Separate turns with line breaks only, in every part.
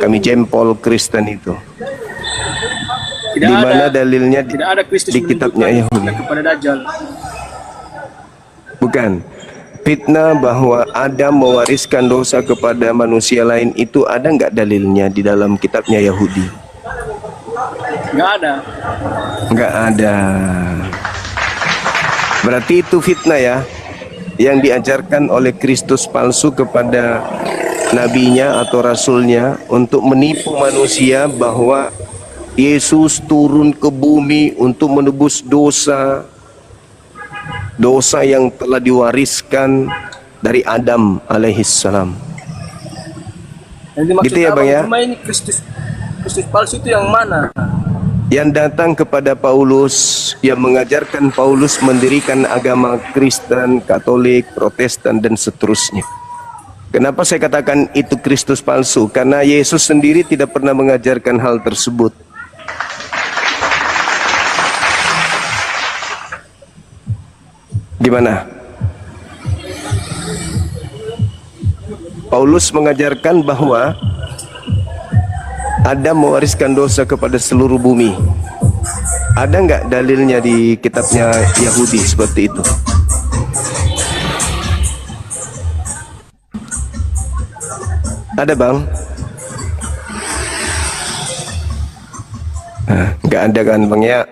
kami jempol Kristen itu.
Tidak
Di mana
ada,
dalilnya
tidak ada Kristus
di kitabnya
menunjukkan
Yahudi?
kepada Dajjal.
Bukan. Fitnah bahwa Adam mewariskan dosa kepada manusia lain itu ada nggak dalilnya di dalam kitabnya Yahudi?
Nggak ada.
Nggak ada. Berarti itu fitnah ya, yang diajarkan oleh Kristus palsu kepada nabinya atau rasulnya untuk menipu manusia bahwa Yesus turun ke bumi untuk menebus dosa yang telah diwariskan dari Adam alaihissalam.
Yang dimaksud
Gitu ya, Bang, ya?
Cuma ini Kristus palsu itu yang mana?
Yang datang kepada Paulus, yang mengajarkan Paulus mendirikan agama Kristen, Katolik, Protestan, dan seterusnya. Kenapa saya katakan itu Kristus palsu? Karena Yesus sendiri tidak pernah mengajarkan hal tersebut. Gimana? Paulus mengajarkan bahwa Adam mewariskan dosa kepada seluruh bumi. Ada nggak dalilnya di kitabnya Yahudi seperti itu? Ada, Bang? Nggak ada kan, Bang, ya?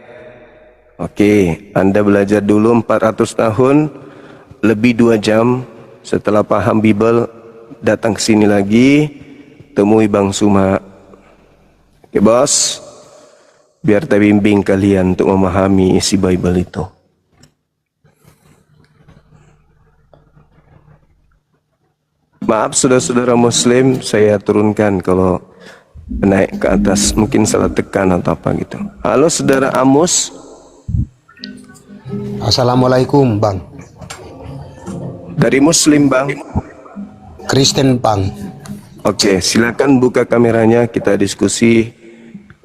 Oke, Anda belajar dulu 400 tahun, lebih 2 jam. Setelah paham Bible, datang ke sini lagi, temui Bang Suma. Oke, bos, biar saya bimbing kalian untuk memahami isi Bible itu. Maaf saudara-saudara Muslim, saya turunkan kalau naik ke atas, mungkin salah tekan atau apa gitu. Halo saudara Amos.
Assalamualaikum, Bang.
Dari Muslim, Bang.
Kristen, Bang.
Oke, silakan buka kameranya, kita diskusi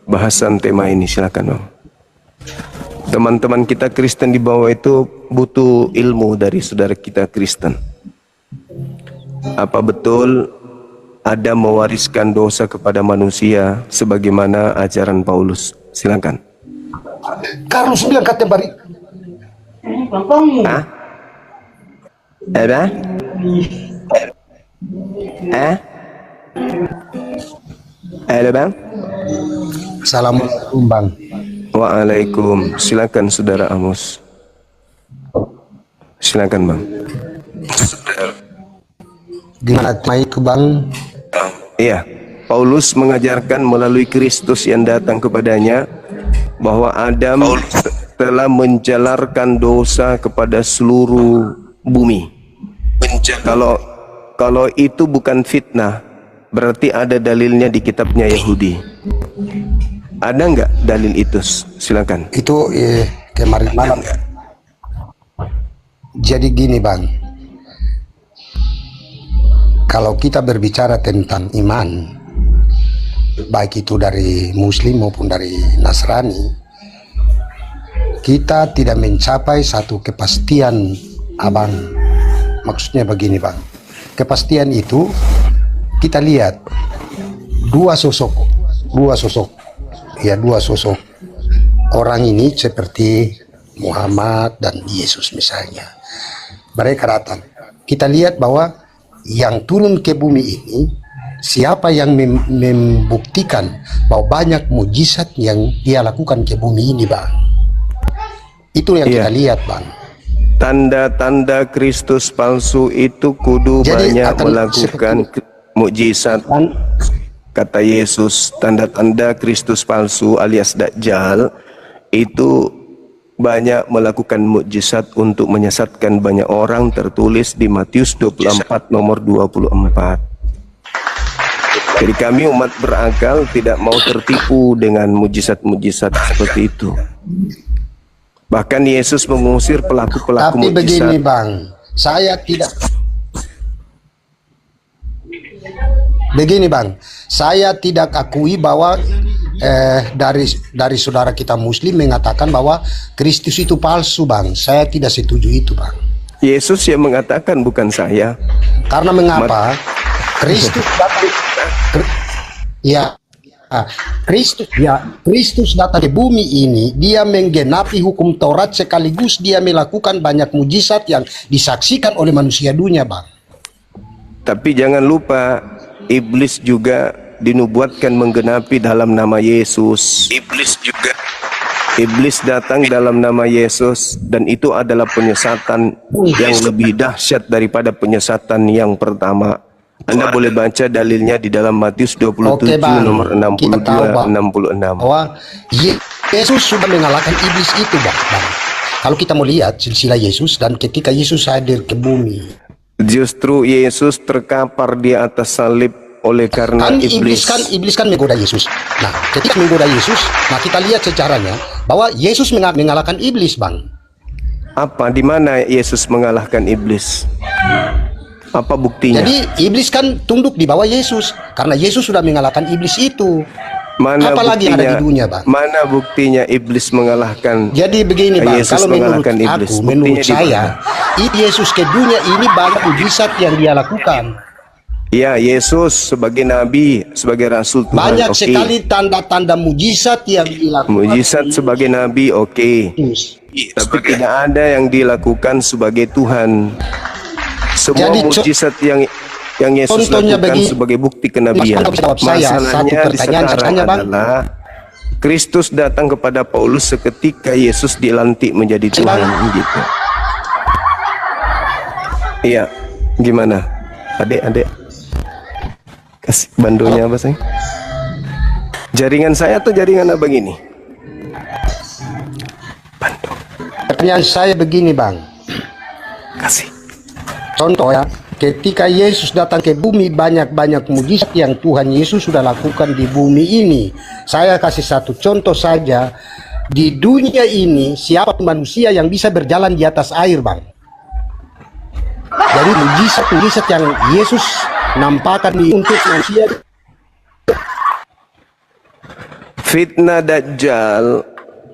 bahasan tema ini, silakan, Bang. Teman-teman kita Kristen di bawah itu butuh ilmu dari saudara kita Kristen. Apa betul Adam mewariskan dosa kepada manusia sebagaimana ajaran Paulus? Silakan.
Carlos bilang kata bari.
Hah? Apa? Halo, Bang.
Assalamualaikum, Bang.
Waalaikum. Silakan saudara Amos. Silakan, Bang.
Gimana itu, Bang?
Iya, Paulus mengajarkan melalui Kristus yang datang kepadanya bahwa Adam telah menjalarkan dosa kepada seluruh bumi. Kalau itu bukan fitnah, berarti ada dalilnya di kitabnya Yahudi. Ada nggak dalil itu? Silakan.
Itu kemarin malam. Jadi gini, Bang. Kalau kita berbicara tentang iman, baik itu dari Muslim maupun dari Nasrani, kita tidak mencapai satu kepastian, Abang. Maksudnya begini, Bang. Kepastian itu kita lihat dua sosok orang ini seperti Muhammad dan Yesus misalnya. Mereka datang. Kita lihat bahwa yang turun ke bumi ini, siapa yang membuktikan bahwa banyak mujizat yang dia lakukan ke bumi ini, Bang. Itu yang kita lihat, Bang.
Tanda-tanda Kristus palsu itu kudu
Jadi
banyak melakukan mukjizat. Kata Yesus, tanda-tanda Kristus palsu alias Dajjal itu banyak melakukan mukjizat untuk menyesatkan banyak orang, tertulis di Matius 24 nomor 24. Jadi kami umat berakal tidak mau tertipu dengan mukjizat-mukjizat seperti itu. Bahkan Yesus mengusir pelaku-pelaku mukjizat.
Tapi begini, Bang, saya tidak. Begini, Bang, saya tidak akui bahwa dari saudara kita Muslim mengatakan bahwa Kristus itu palsu, Bang. Saya tidak setuju itu, Bang.
Yesus yang mengatakan, bukan saya.
Karena mengapa? Kristus datang. Ya, Kristus datang ke bumi ini, dia menggenapi hukum Taurat sekaligus dia melakukan banyak mujizat yang disaksikan oleh manusia dunia, Bang.
Tapi jangan lupa, iblis juga dinubuatkan menggenapi dalam nama Yesus. Iblis datang dalam nama Yesus, dan itu adalah penyesatan yang lebih dahsyat daripada penyesatan yang pertama. Anda boleh baca dalilnya di dalam Matius 27
Oke, Bang.
nomor
Kita tahu, Bang,
62-66.
bahwa Yesus sudah mengalahkan iblis itu, Bang. Kalau kita mau lihat silsilah Yesus dan ketika Yesus hadir ke bumi,
Justru Yesus terkapar di atas salib oleh karena
kan
iblis.
iblis kan menggoda Yesus. Nah, ketika menggoda Yesus, nah kita lihat sejarahnya bahwa Yesus mengalahkan iblis, Bang.
Apa, di mana Yesus mengalahkan iblis? Apa buktinya?
Jadi iblis kan tunduk di bawah Yesus karena Yesus sudah mengalahkan iblis itu.
Mana
Apalagi yang
buktinya?
ada di dunia, Bang?
Mana buktinya iblis mengalahkan?
Jadi begini, Bang,
Yesus
kalau menurut
mengalahkan iblis.
aku,
Buktinya
menurut
di
saya, Yesus ke dunia ini banyak mujizat yang dia lakukan.
Ya, Yesus sebagai nabi, sebagai rasul Tuhan.
Banyak
oke.
sekali tanda-tanda mujizat yang dilakukan.
Mujizat sebagai nabi, oke.
Yesus.
Tapi tidak ada yang dilakukan sebagai Tuhan. Semua
Jadi,
mujizat yang Yesus
contohnya
lakukan
bagi-
sebagai bukti kenabian.
Mas, jawab saya satu
Masalahnya di
pertanyaan
sekarang
saja, Bang.
adalah Kristus datang kepada Paulus seketika Yesus dilantik menjadi Tuhan, gitu. Iya, gimana? Adek, kasih bandonya apa sayang? Jaringan saya atau jaringan abang ini? Bando,
Pertanyaan saya begini, Bang.
kasih.
Contoh ya, ketika Yesus datang ke bumi, banyak-banyak mujizat yang Tuhan Yesus sudah lakukan di bumi ini. Saya kasih satu contoh saja. Di dunia ini, siapa manusia yang bisa berjalan di atas air, Bang? Jadi mujizat-mujizat yang Yesus nampakkan untuk manusia.
Fitnah Dajjal,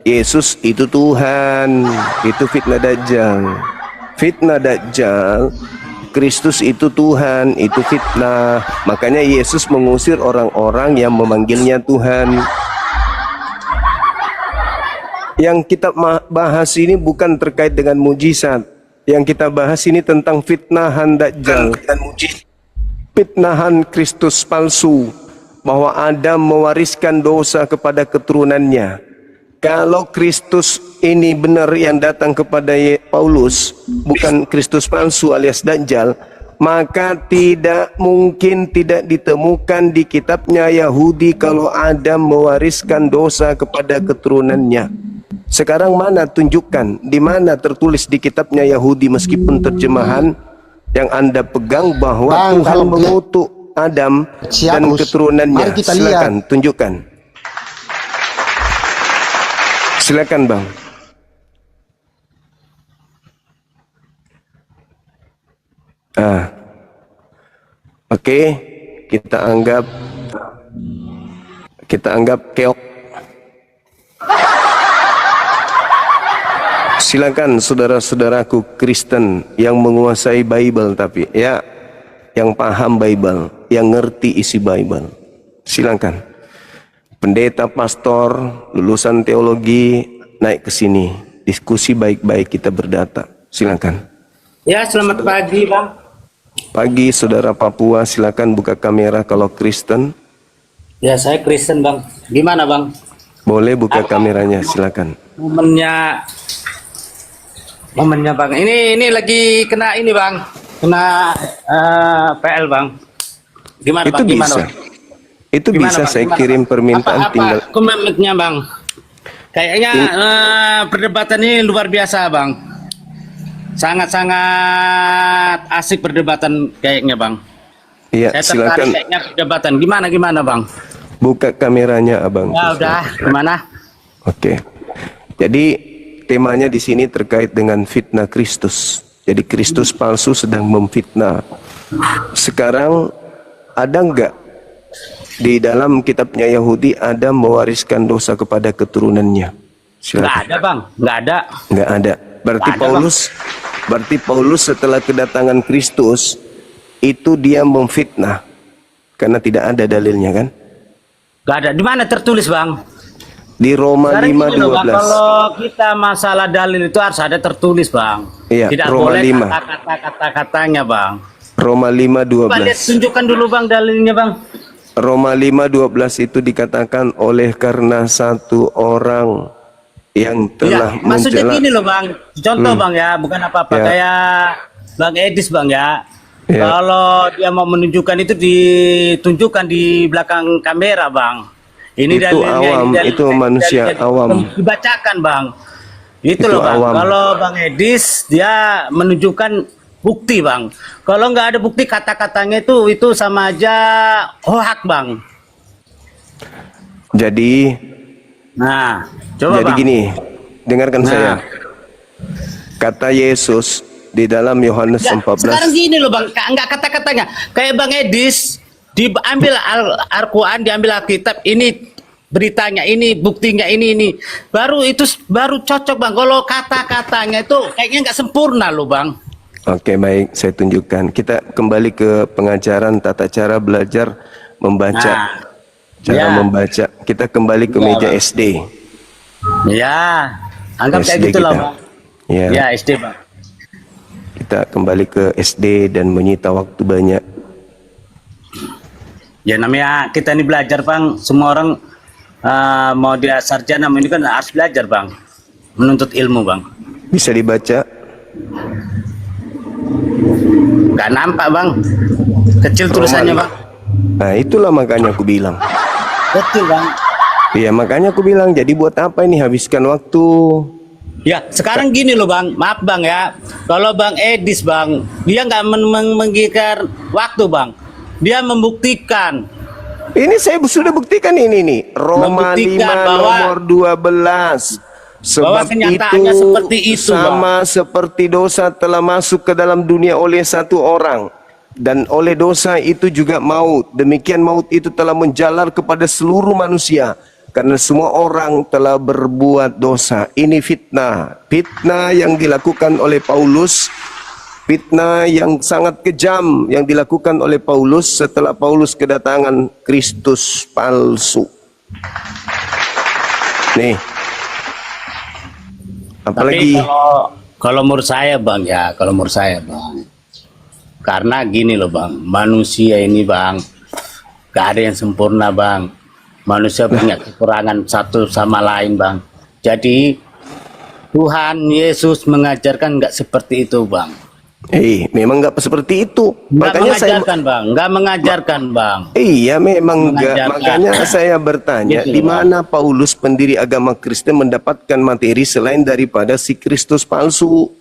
Yesus itu Tuhan, itu fitnah Dajjal. Fitnah Dajjal, Kristus itu Tuhan, itu fitnah. Makanya Yesus mengusir orang-orang yang memanggilnya Tuhan. Yang kita bahas ini bukan terkait dengan mujizat. Yang kita bahas ini tentang fitnahan Dajjal, fitnahan Kristus palsu, bahwa Adam mewariskan dosa kepada keturunannya. Kalau Kristus ini benar yang datang kepada Paulus, bukan Kristus palsu alias Dajjal, maka tidak mungkin tidak ditemukan di kitabnya Yahudi kalau Adam mewariskan dosa kepada keturunannya. Sekarang mana, tunjukkan di mana tertulis di kitabnya Yahudi, meskipun terjemahan yang Anda pegang bahwa
Bang,
Tuhan
kalau
mengutuk Adam dan
Siapus.
keturunannya.
Mari kita
Silakan tunjukkan. Silakan, Bang. Oke, kita anggap keok. Silakan saudara-saudaraku Kristen yang menguasai Bible, tapi ya, yang paham Bible, yang ngerti isi Bible. Silakan. Pendeta, pastor, lulusan teologi, naik ke sini. Diskusi baik-baik, kita berdata. Silakan.
Ya, selamat pagi, Bang.
Pagi, saudara Papua, silakan buka kamera kalau Kristen.
Ya, saya Kristen, Bang. Gimana, Bang?
Boleh buka kameranya, silakan.
Momennya, Bang. Ini lagi kena ini, Bang. Kena PL, Bang. Gimana,
Itu
Bang? Gimana,
bisa.
Bang?
Itu
Gimana,
bisa
Bang?
saya
Gimana,
kirim
Bang?
permintaan tinggal.
Komennya, Bang? Kayaknya perdebatan ini luar biasa, Bang. Sangat-sangat asik perdebatan kayaknya, Bang.
Iya,
Saya
silakan
tertarik kayaknya perdebatan. Gimana, Bang?
buka kameranya, Abang.
Ya udah, gimana?
Oke. Jadi temanya di sini terkait dengan fitnah Kristus. Jadi Kristus palsu sedang memfitnah. Sekarang ada enggak di dalam kitabnya Yahudi Adam mewariskan dosa kepada keturunannya?
Nggak
Silakan.
ada, Bang. Nggak ada.
Enggak ada. Berarti
Nggak ada,
berarti Paulus setelah kedatangan Kristus itu dia memfitnah karena tidak ada dalilnya, kan?
Gak ada. Di mana tertulis bang?
Di Roma
Sekarang gini loh, Bang,
5:12.
kalau kita masalah dalil itu harus ada tertulis bang.
Iya,
Tidak
Roma
boleh
5.
kata-katanya bang.
Roma
Coba lihat
5:12.
tunjukkan dulu bang dalilnya bang.
Roma 5:12 itu dikatakan oleh karena satu orang yang telah
Iya, maksudnya
mencela.
gini loh bang. Contoh bang ya, bukan apa-apa
Ya.
kayak Bang Edis bang ya.
Ya.
Kalau dia mau menunjukkan itu ditunjukkan di belakang kamera bang. Ini
Itu
dalilnya,
awam,
ini dalilnya,
itu
ini
manusia
dalilnya.
awam.
Dibacakan bang. Itu
Itu
loh bang.
awam.
Kalau Bang Edis dia menunjukkan bukti bang. Kalau nggak ada bukti kata-katanya itu sama aja hoak bang.
Jadi
Nah, coba
jadi
bang.
gini, dengarkan
Nah.
saya. Kata Yesus di dalam Yohanes
Ya,
14.
sekarang gini loh bang, nggak kata-katanya. Kayak Bang Edis, diambil Al-Quran, diambil Alkitab, ini beritanya, ini buktinya, ini. Baru cocok bang. Kalau kata-katanya itu kayaknya nggak sempurna loh bang.
Oke, baik, saya tunjukkan. Kita kembali ke pengajaran tata cara belajar membaca.
Nah,
Cara
ya.
membaca. Kita kembali ke
Ya,
meja
Bang.
SD.
Ya, anggap kayak
SD
gitulah
kita.
bang.
Ya,
Ya SD bang.
kita kembali ke SD dan menyita waktu banyak.
Ya namanya kita ini belajar bang. Semua orang mau dia sarjana ini kan harus belajar bang, menuntut ilmu bang.
Bisa dibaca?
Gak nampak bang, kecil tulisannya bang.
Nah, itulah makanya aku bilang.
Betul bang.
Iya, makanya aku bilang, jadi buat apa ini habiskan waktu?
Ya sekarang gini loh bang, maaf bang ya. Kalau Bang Edis bang, dia nggak menggigar waktu bang. Dia membuktikan.
Ini saya sudah buktikan ini nih. Roma 5
Membuktikan bahwa-
nomor 12. Sebab
kenyataannya
itu
seperti itu,
sama seperti dosa telah masuk ke dalam dunia oleh satu orang. Dan oleh dosa itu juga maut. Demikian maut itu telah menjalar kepada seluruh manusia. Karena semua orang telah berbuat dosa. Ini fitnah. Fitnah yang dilakukan oleh Paulus. Fitnah yang sangat kejam yang dilakukan oleh Paulus setelah Paulus kedatangan Kristus palsu. Nih. Apalagi
Tapi kalau menurut saya bang ya, kalau menurut saya bang, karena gini loh bang, manusia ini bang, gak ada yang sempurna bang. Manusia punya kekurangan satu sama lain bang. Jadi Tuhan Yesus mengajarkan nggak seperti itu bang.
memang nggak seperti itu.
Nggak
Makanya saya
mengajarkan bang, nggak mengajarkan bang.
iya memang enggak.
Mengajarkan.
Makanya saya bertanya,
Gitu,
di mana Paulus pendiri agama Kristen mendapatkan materi selain daripada si Kristus palsu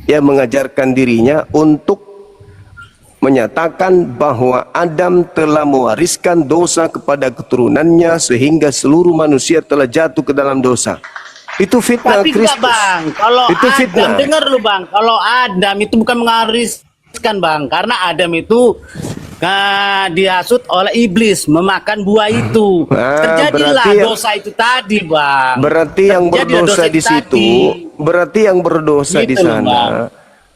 yang mengajarkan dirinya untuk menyatakan bahwa Adam telah mewariskan dosa kepada keturunannya sehingga seluruh manusia telah jatuh ke dalam dosa. Itu fitnah
Tapi
Kristus.
enggak bang, kalau
Itu
Adam,
fitnah.
dengar lu bang, kalau Adam itu bukan mengariskan bang, karena Adam itu dihasut oleh iblis memakan buah itu. Terjadilah
berarti-
dosa itu tadi bang.
Berarti yang
Terjadilah
berdosa
dosa
di
itu
situ,
tadi.
berarti yang berdosa di
Gitu loh,
sana.
Bang.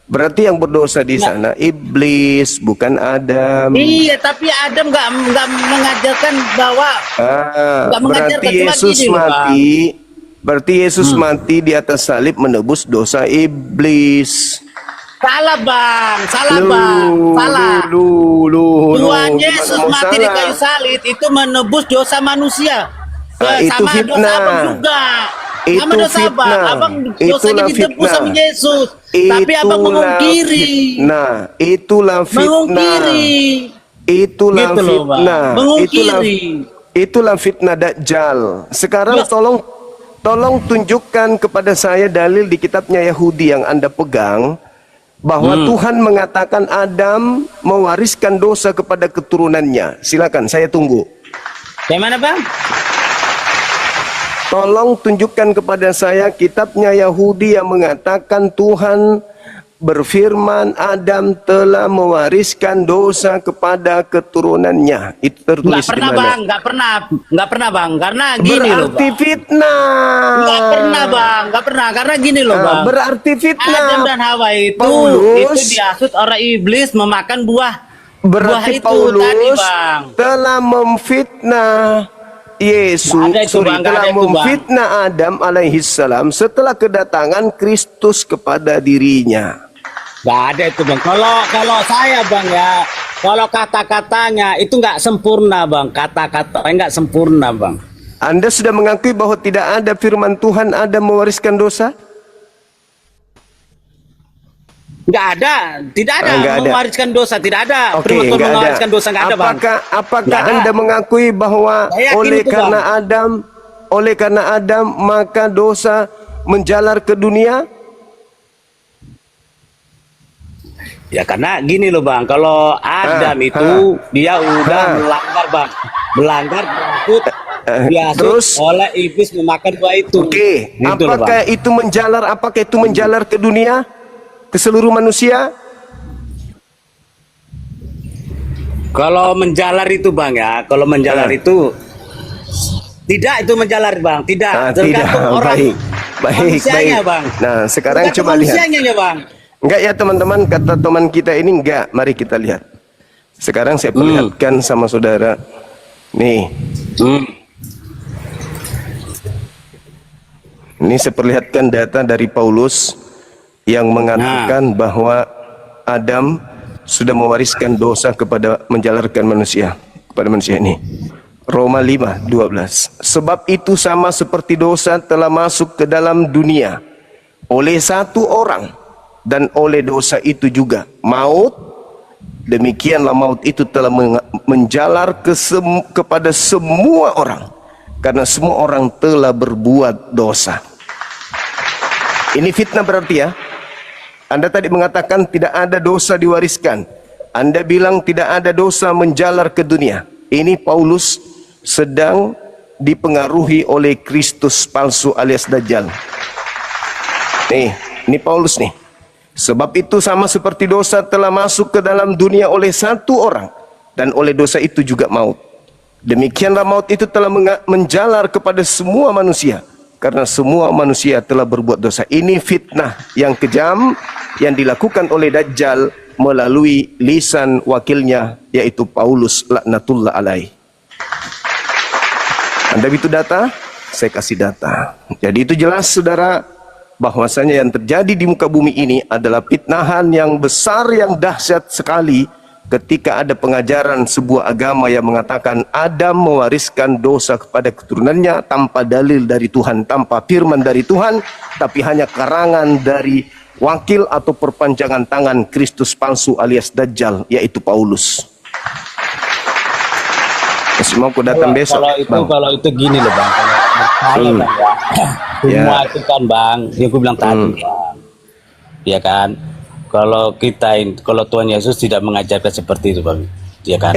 Berarti yang berdosa di sana iblis, bukan Adam.
Iya, tapi Adam nggak mengajarkan bahwa nggak mengajarkan,
Berarti
cuma
Yesus
gini loh, Bang.
mati. Berarti Yesus mati di atas salib menebus dosa iblis.
salah bang, salah. Tuhan Yesus
Gimana mau
mati di
salah?
kayu salib itu menebus dosa manusia.
Itu
Sama dosa
fitnah.
abang juga.
Itu
Sama dosa abang.
fitnah.
Abang
Itulah
dosanya ditebus
fitnah.
sama Yesus. Tapi abang mengungkiri.
Nah, itulah fitnah.
Mengungkiri.
Itulah
Gitu loh, Bang.
fitnah.
Mengungkiri.
Itulah fitnah Dajjal. Sekarang
Ya.
tolong tunjukkan kepada saya dalil di kitabnya Yahudi yang Anda pegang bahwa Tuhan mengatakan Adam mewariskan dosa kepada keturunannya. Silakan, saya tunggu.
Yang mana bang?
Tolong tunjukkan kepada saya kitabnya Yahudi yang mengatakan Tuhan berfirman Adam telah mewariskan dosa kepada keturunannya. Itu tertulis
Nggak pernah
di mana?
bang, nggak pernah bang. Karena gini loh
Berarti
bang.
fitnah.
Nggak pernah bang, nggak pernah. Karena gini loh bang.
Berarti fitnah.
Adam dan Hawa itu
Paulus.
dihasut oleh iblis memakan buah.
Berarti
buah itu
Paulus
tadi bang.
telah memfitnah Yesus
Nggak ada itu, Bang. Nggak
telah
ada itu, Bang.
memfitnah Adam alaihissalam setelah kedatangan Kristus kepada dirinya.
Nggak ada itu bang. Kalau saya bang ya, kalau kata-katanya itu nggak sempurna bang. Kata-katanya nggak sempurna bang.
Anda sudah mengakui bahwa tidak ada firman Tuhan Adam mewariskan dosa?
Nggak ada, tidak ada
Nggak ada.
mewariskan dosa, tidak ada.
Oke,
Firman Tuhan
nggak ada.
mewariskan dosa nggak ada bang.
Apakah
Nggak ada.
Anda mengakui bahwa
Saya yakin
oleh
itu,
karena Adam maka dosa menjalar ke dunia?
Ya karena gini loh bang, kalau Adam itu dia udah melanggar bang, melanggar berikut
terus?
oleh iblis memakan buah itu.
Oke,
Gitu loh,
apakah
Bang.
itu menjalar ke dunia, ke seluruh manusia?
Kalau menjalar itu bang ya, kalau menjalar itu tidak itu menjalar bang, tidak. Tergantung orang, manusianya,
baik.
bang.
Nah, sekarang
Tergantung
coba lihat.
manusianya ya bang.
Enggak ya teman-teman, kata teman kita ini enggak. Mari kita lihat. Sekarang saya perlihatkan sama saudara. Nih, ini saya perlihatkan data dari Paulus yang mengatakan bahwa Adam sudah mewariskan dosa kepada menjalarkan manusia, kepada manusia ini. Roma 5:12. Sebab itu sama seperti dosa telah masuk ke dalam dunia oleh satu orang, dan oleh dosa itu juga maut, demikianlah maut itu telah menjalar kepada semua orang, karena semua orang telah berbuat dosa. Ini fitnah berarti ya. Anda tadi mengatakan tidak ada dosa diwariskan. Anda bilang tidak ada dosa menjalar ke dunia. Ini Paulus sedang dipengaruhi oleh Kristus palsu alias Dajjal. Nih, ini Paulus nih. Sebab itu sama seperti dosa telah masuk ke dalam dunia oleh satu orang, dan oleh dosa itu juga maut. Demikianlah maut itu telah menjalar kepada semua manusia, karena semua manusia telah berbuat dosa. Ini fitnah yang kejam yang dilakukan oleh Dajjal melalui lisan wakilnya, yaitu Paulus laknatullah alaih. Anda butuh data? Saya kasih data. Jadi itu jelas saudara, bahwasanya yang terjadi di muka bumi ini adalah fitnahan yang besar, yang dahsyat sekali, ketika ada pengajaran sebuah agama yang mengatakan Adam mewariskan dosa kepada keturunannya tanpa dalil dari Tuhan, tanpa firman dari Tuhan, tapi hanya karangan dari wakil atau perpanjangan tangan Kristus palsu alias Dajjal, yaitu Paulus. Masih mau aku datang besok?
Kalau itu gini loh bang, kalau bang ya, semua itu kan bang, yang aku bilang tadi bang, ya kan, kalau Tuhan Yesus tidak mengajarkan seperti itu bang, ya kan?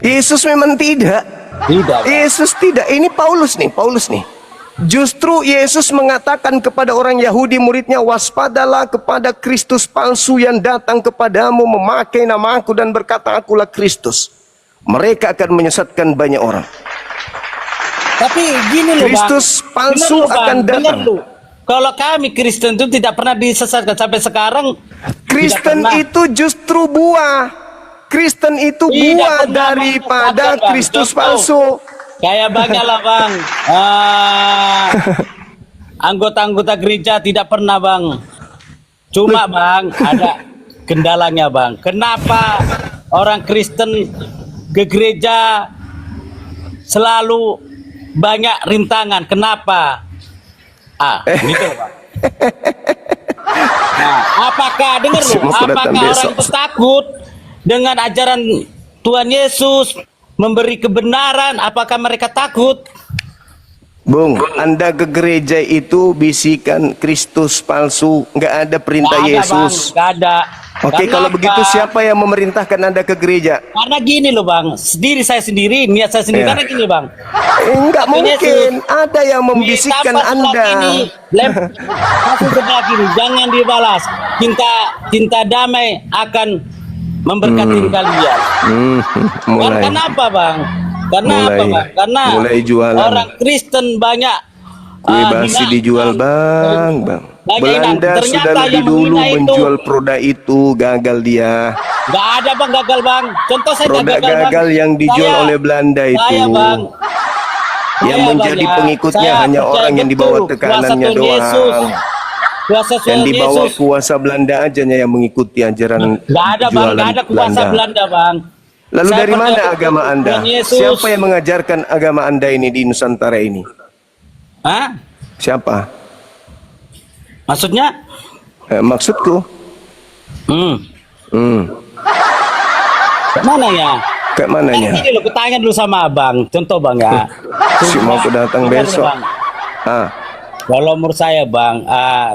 Yesus memang tidak.
Tidak. Bang.
Yesus tidak. Ini Paulus nih. Justru Yesus mengatakan kepada orang Yahudi muridnya, waspadalah kepada Kristus palsu yang datang kepadamu memakai namaku dan berkata akulah Kristus. Mereka akan menyesatkan banyak orang.
Tapi gini loh
Kristus
bang,
palsu akan datang.
Kalau kami Kristen itu tidak pernah disesatkan sampai sekarang.
Kristen itu justru buah. Kristen itu buah daripada Kristus palsu.
Kayak banyak lah bang, anggota-anggota gereja tidak pernah bang. Cuma bang ada kendalanya bang. Kenapa orang Kristen ke gereja selalu banyak rintangan? Kenapa? Gitu bang. Nah, apakah dengar lu? Apakah orang itu takut dengan ajaran Tuhan Yesus memberi kebenaran? Apakah mereka takut?
Bung, Anda ke gereja itu bisikan Kristus palsu, nggak ada perintah Yesus.
Nggak ada.
Oke, kalau begitu siapa yang memerintahkan Anda ke gereja?
Karena gini loh bang, saya sendiri, niat saya sendiri. Karena gini bang,
enggak mungkin ada yang membisikkan Anda.
Kasih sebelah kiri, jangan dibalas. Cinta damai akan memberkati kalian. Kenapa bang? Karena
mulai jualan.
orang Kristen banyak
kue basi dijual bang. Belanda sudah lebih dulu menjual produk itu, gagal dia.
Gak ada bang gagal bang. Contoh saya
produk gagal yang dijual oleh Belanda itu.
Saya bang,
Yang
Saya,
menjadi
Bang, ya.
pengikutnya
Saya
hanya
percaya
orang yang
betul
dibawa
kuasa
tekanannya
Tuhan Yesus.
doang.
Kuasa
Yang
Tuhan
dibawa
Yesus.
kuasa Belanda aja yang mengikuti ajaran
Nggak ada bang,
jualan
nggak ada kuasa Belanda bang.
Lalu
Saya
dari
percaya
mana
betul
agama Anda?
Tuhan Yesus.
Siapa yang mengajarkan agama Anda ini di Nusantara ini?
Hah?
Siapa?
Maksudnya?
Maksudku?
Hmm.
Hmm.
Mana ya?
Kayak mananya?
Ini loh, kutanya dulu sama abang. Contoh bang ya.
Si mau aku datang
Dengar,
besok.
Bang.
Ah,
Kalau menurut saya bang,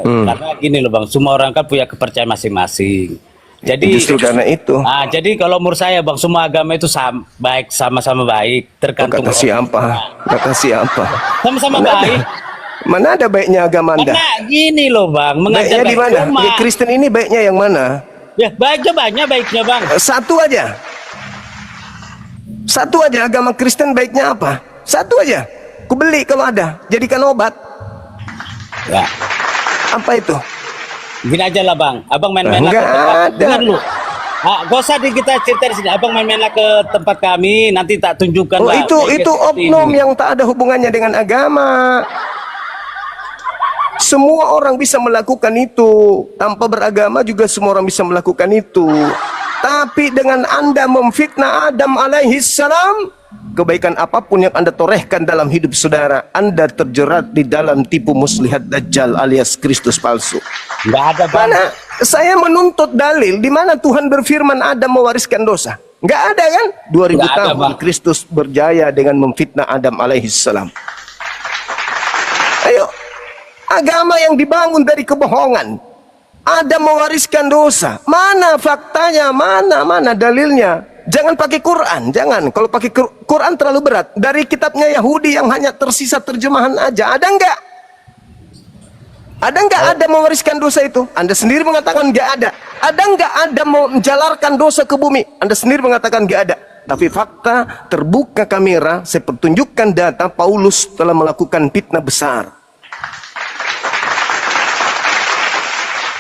karena gini loh bang, semua orang kan punya kepercayaan masing-masing. Jadi
justru karena itu.
jadi kalau menurut saya bang, semua agama itu baik, sama-sama baik, tergantung
Kata siapa? Kata siapa?
sama-sama
Mana ada?
baik.
Mana ada baiknya agama Anda?
Karena gini loh bang, mengajar
Baiknya di mana?
cuma,
Ya, Kristen ini baiknya yang mana?
ya baiknya banyak baiknya bang.
Satu aja. Satu aja agama Kristen baiknya apa? Satu aja. Ku beli kalau ada. Jadikan obat.
Ya,
Apa itu?
gini aja lah bang, abang main-main lah
Enggak
ke tempat.
ada.
Dengar lu. Gak usah kita cerita di sini. Abang main-main lah ke tempat kami, nanti tak tunjukkan
Oh,
lah.
itu
Kayak seperti
oknum
ini.
yang tak ada hubungannya dengan agama. Semua orang bisa melakukan itu. Tanpa beragama juga semua orang bisa melakukan itu. Tapi dengan Anda memfitnah Adam alaihi salam, kebaikan apapun yang Anda torehkan dalam hidup saudara, Anda terjerat di dalam tipu muslihat Dajjal alias Kristus palsu.
Nggak ada bang.
Mana saya menuntut dalil di mana Tuhan berfirman Adam mewariskan dosa? Nggak ada kan? 2000
Nggak ada,
tahun
Bang.
Kristus berjaya dengan memfitnah Adam alaihi salam. Ayo, agama yang dibangun dari kebohongan. Adam mewariskan dosa. Mana faktanya? Mana dalilnya? Jangan pakai Quran, jangan. Kalau pakai Quran terlalu berat. Dari kitabnya Yahudi yang hanya tersisa terjemahan aja. Ada nggak? Ada nggak Adam mewariskan dosa itu? Anda sendiri mengatakan nggak ada. Ada nggak Adam menjalarkan dosa ke bumi? Anda sendiri mengatakan nggak ada. Tapi fakta terbuka kamera, saya pertunjukkan data Paulus telah melakukan fitnah besar.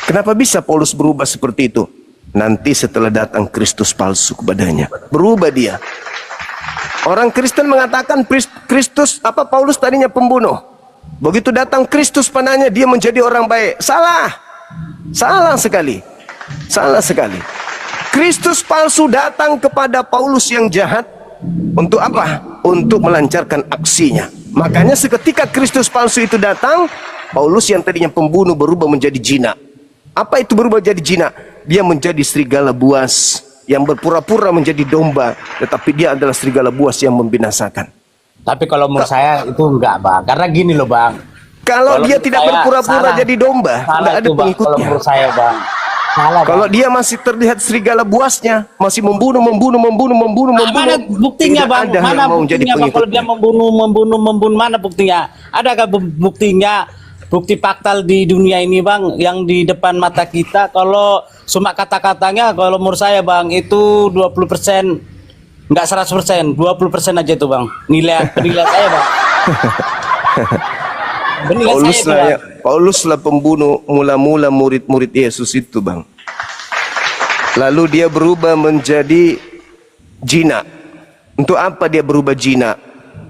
Kenapa bisa Paulus berubah seperti itu? Nanti setelah datang Kristus palsu kepadanya, berubah dia. Orang Kristen mengatakan Kristus Paulus tadinya pembunuh. Begitu datang Kristus padanya dia menjadi orang baik. Salah. Salah sekali. Salah sekali. Kristus palsu datang kepada Paulus yang jahat untuk apa? Untuk melancarkan aksinya. Makanya seketika Kristus palsu itu datang, Paulus yang tadinya pembunuh berubah menjadi jinak. Apa itu berubah jadi jinak? Dia menjadi serigala buas yang berpura-pura menjadi domba, tetapi dia adalah serigala buas yang membinasakan.
Tapi kalau menurut saya itu enggak bang, karena gini loh bang.
Kalau dia
menurut
tidak
saya
berpura-pura
salah.
jadi domba,
Salah
nggak ada
itu, Bang. Kalau
pengikutnya.
menurut saya bang, salah.
Kalau
Bang.
dia masih terlihat serigala buasnya, masih membunuh,
Mana buktinya
tidak
bang?
ada
Mana
yang mau jadi
buktinya bang? Kalau dia
pengikutnya.
membunuh, mana buktinya? Adakah buktinya? Bukti fakta di dunia ini bang, yang di depan mata kita. Kalau cuma kata-katanya, kalau menurut saya bang itu 20%, nggak 100%, 20% aja itu bang. Penilaian saya bang. Penilaian
Paulus
saya itu, Bang.
Paulus lah pembunuh mula-mula murid-murid Yesus itu bang. Lalu dia berubah menjadi jinak. Untuk apa dia berubah jinak?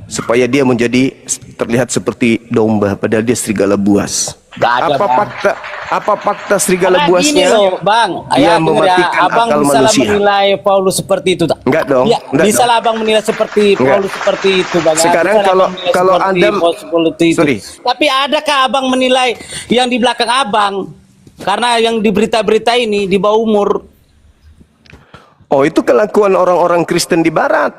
Supaya dia menjadi terlihat seperti domba, padahal dia serigala buas.
Nggak ada, Bang.
Apa fakta serigala
Karena
buasnya?
gini loh, Bang.
Dia
Ayo, denger
mematikan
abang
akal
bisa lah
manusia.
menilai Paulus seperti itu. tak?
Enggak dong,
Ya,
enggak
bisa
dong.
lah abang menilai seperti
Enggak.
Paulus seperti itu, Bang.
Sekarang
Bisa lah
kalau-
abang menilai
kalau
seperti
Anda-
Paulus seperti itu.
Sorry.
Tapi adakah abang menilai yang di belakang abang? Karena yang di berita-berita ini di bawah umur.
Oh, itu kelakuan orang-orang Kristen di Barat.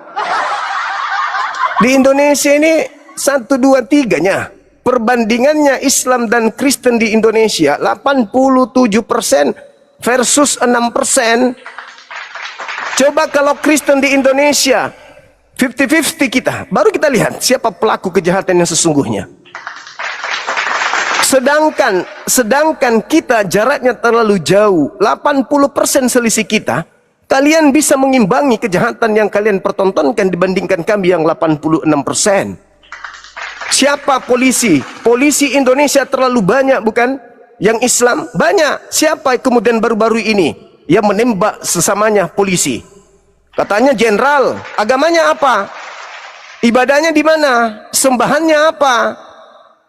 Di Indonesia ini 1, 2, 3-nya. Perbandingannya Islam dan Kristen di Indonesia 87% versus 6%. Coba kalau Kristen di Indonesia 50-50 kita, baru kita lihat siapa pelaku kejahatan yang sesungguhnya. Sedangkan kita jaraknya terlalu jauh, 80% selisih kita. Kalian bisa mengimbangi kejahatan yang kalian pertontonkan dibandingkan kami yang 86%. Siapa polisi? Polisi Indonesia terlalu banyak bukan? Yang Islam banyak. Siapa kemudian baru-baru ini yang menembak sesamanya polisi? Katanya jenderal. Agamanya apa? Ibadahnya di mana? Sembahannya apa?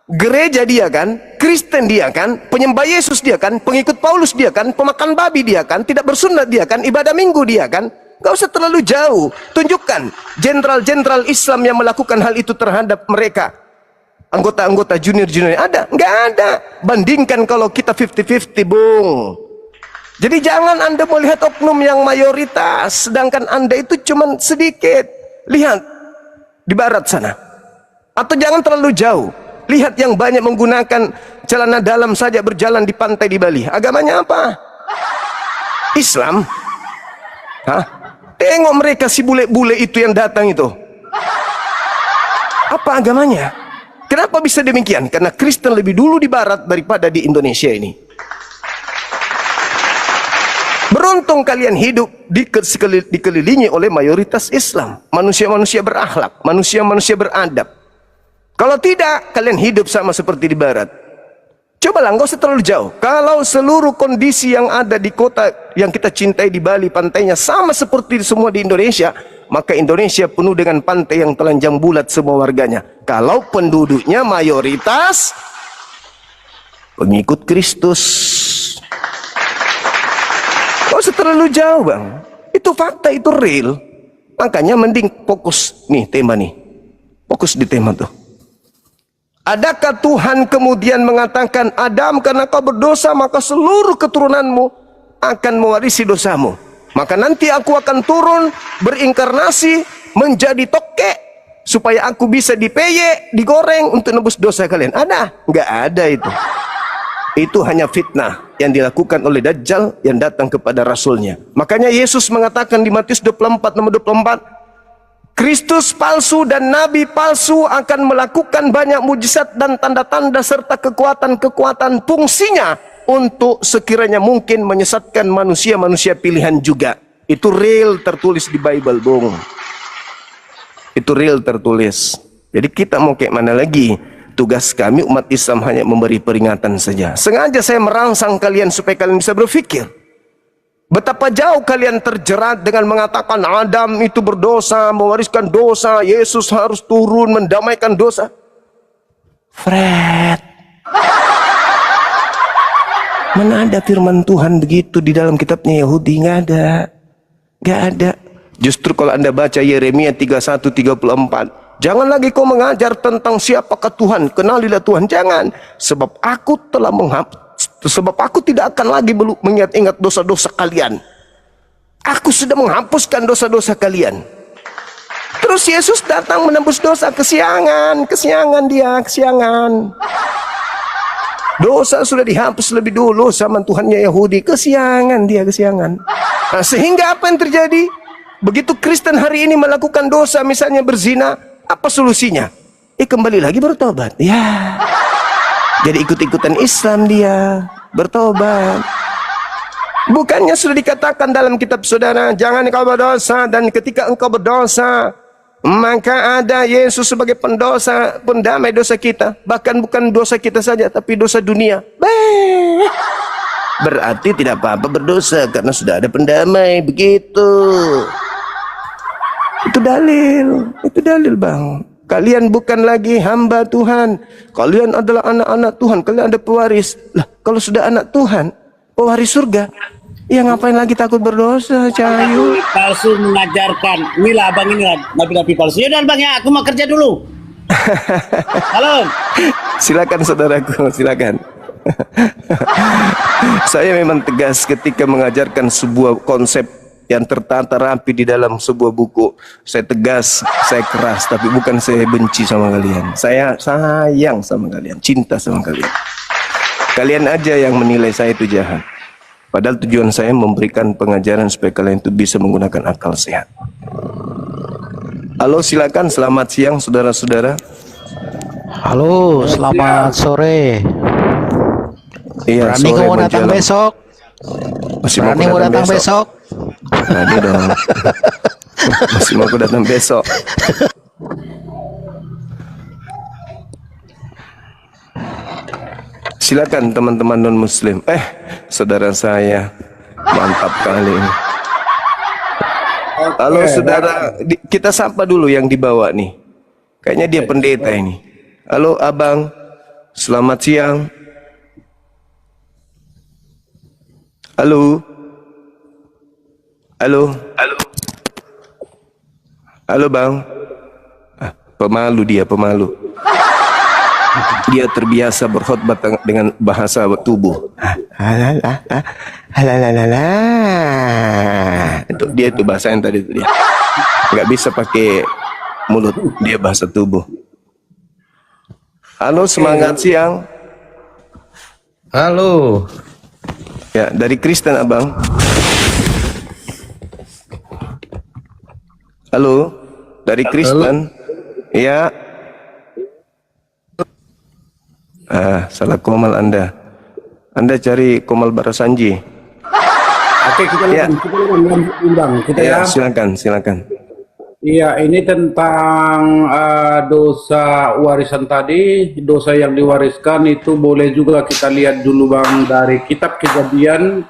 Gereja dia kan, Kristen dia kan, penyembah Yesus dia kan, pengikut Paulus dia kan, pemakan babi dia kan, tidak bersunat dia kan, ibadah minggu dia kan. Gak usah terlalu jauh. Tunjukkan jenderal-jenderal Islam yang melakukan hal itu terhadap mereka. Anggota-anggota junior-junior ada? Nggak ada. Bandingkan kalau kita 50-50, Bung. Jadi jangan Anda melihat oknum yang mayoritas, sedangkan Anda itu cuma sedikit. Lihat di barat sana. Atau jangan terlalu jauh. Lihat yang banyak menggunakan celana dalam saja berjalan di pantai di Bali. Agamanya apa? Islam. Hah? Tengok mereka si bule-bule itu yang datang itu. Apa agamanya? Kenapa bisa demikian? Karena Kristen lebih dulu di barat daripada di Indonesia ini. Beruntung kalian hidup dikelilingi oleh mayoritas Islam. Manusia-manusia berakhlak, manusia-manusia beradab. Kalau tidak, kalian hidup sama seperti di barat. Cobalah, nggak usah terlalu jauh. Kalau seluruh kondisi yang ada di kota yang kita cintai di Bali, pantainya sama seperti semua di Indonesia, maka Indonesia penuh dengan pantai yang telanjang bulat semua warganya. Kalau penduduknya mayoritas pengikut Kristus. Nggak usah terlalu jauh, Bang. Itu fakta, itu real. Makanya mending fokus nih tema nih. Fokus di tema tuh. Adakah Tuhan kemudian mengatakan, Adam, karena kau berdosa maka seluruh keturunanmu akan mewarisi dosamu. Maka nanti aku akan turun berinkarnasi menjadi tokek supaya aku bisa dipeye, digoreng untuk nebus dosa kalian. Ada? Nggak ada itu. Itu hanya fitnah yang dilakukan oleh Dajjal yang datang kepada Rasulnya. Makanya Yesus mengatakan di Matius 24 nomor 24, Kristus palsu dan nabi palsu akan melakukan banyak mujizat dan tanda-tanda serta kekuatan-kekuatan, fungsinya untuk sekiranya mungkin menyesatkan manusia-manusia pilihan juga. Itu real tertulis di Bible, Bung. Itu real tertulis. Jadi kita mau kayak mana lagi? Tugas kami umat Islam hanya memberi peringatan saja. Sengaja saya merangsang kalian supaya kalian bisa berpikir. Betapa jauh kalian terjerat dengan mengatakan Adam itu berdosa, mewariskan dosa, Yesus harus turun mendamaikan dosa. Fred, mana ada firman Tuhan begitu di dalam kitabnya Yahudi? Nggak ada. Nggak ada. Justru kalau Anda baca Yeremia 31-34, jangan lagi kau mengajar tentang siapakah Tuhan, kenalilah Tuhan. Jangan, sebab aku telah menghapus. Sebab aku tidak akan lagi mengingat-ingat dosa-dosa kalian. Aku sudah menghapuskan dosa-dosa kalian. Terus Yesus datang menembus dosa. Kesiangan dia, kesiangan. Dosa sudah dihapus lebih dulu sama Tuhannya Yahudi. Kesiangan dia, kesiangan. Nah, sehingga apa yang terjadi? Begitu Kristen hari ini melakukan dosa, misalnya berzina, apa solusinya? Kembali lagi bertobat. Ya. Jadi ikut-ikutan Islam dia, bertobat. Bukannya sudah dikatakan dalam kitab saudara, jangan engkau berdosa, dan ketika engkau berdosa, maka ada Yesus sebagai pendosa, pendamai dosa kita. Bahkan bukan dosa kita saja, tapi dosa dunia. Berarti tidak apa-apa berdosa, karena sudah ada pendamai, begitu. Itu dalil Bang. Kalian bukan lagi hamba Tuhan. Kalian adalah anak-anak Tuhan. Kalian ada pewaris. Lah, kalau sudah anak Tuhan, pewaris surga, ya ngapain lagi takut berdosa, Cahayu?
Palsu mengajarkan. Inilah abang, inilah nabi-nabi palsu. Yaudah bang ya, aku mau kerja dulu. Halo.
Silakan saudaraku, silakan. Saya memang tegas ketika mengajarkan sebuah konsep yang tertata rapi di dalam sebuah buku. Saya tegas, saya keras, tapi bukan saya benci sama kalian. Saya sayang sama kalian, cinta sama kalian. Kalian aja yang menilai saya itu jahat. Padahal tujuan saya memberikan pengajaran supaya kalian itu bisa menggunakan akal sehat. Halo, silakan. Selamat siang, saudara-saudara.
Halo, selamat sore.
Iya,
Berani
sore
mau datang
menjelang.
besok?
Masih
Berani mau datang besok?
Ada dong. Masih mau aku datang besok. Silakan teman-teman non muslim. Saudara saya mantap kali ini. Halo saudara, kita sapa dulu yang dibawa nih. Kayaknya dia pendeta ini. Halo abang, selamat siang. Halo. Halo. Halo. Halo bang. Pemalu dia, pemalu. Dia terbiasa berkhotbah dengan bahasa tubuh. Itu dia, itu bahasa yang tadi itu dia. Nggak bisa pakai mulut, dia bahasa tubuh. Halo, semangat siang.
Halo.
Ya, dari Kristen abang. Halo, dari Kristen. Ya. Salah komal Anda. Anda cari Komal Barasanji.
Oke, kita
Ya.
lanjut Bang. Kita
Ya,
ya.
silakan.
Iya, ini tentang dosa warisan tadi, dosa yang diwariskan itu boleh juga kita lihat dulu Bang dari kitab Kejadian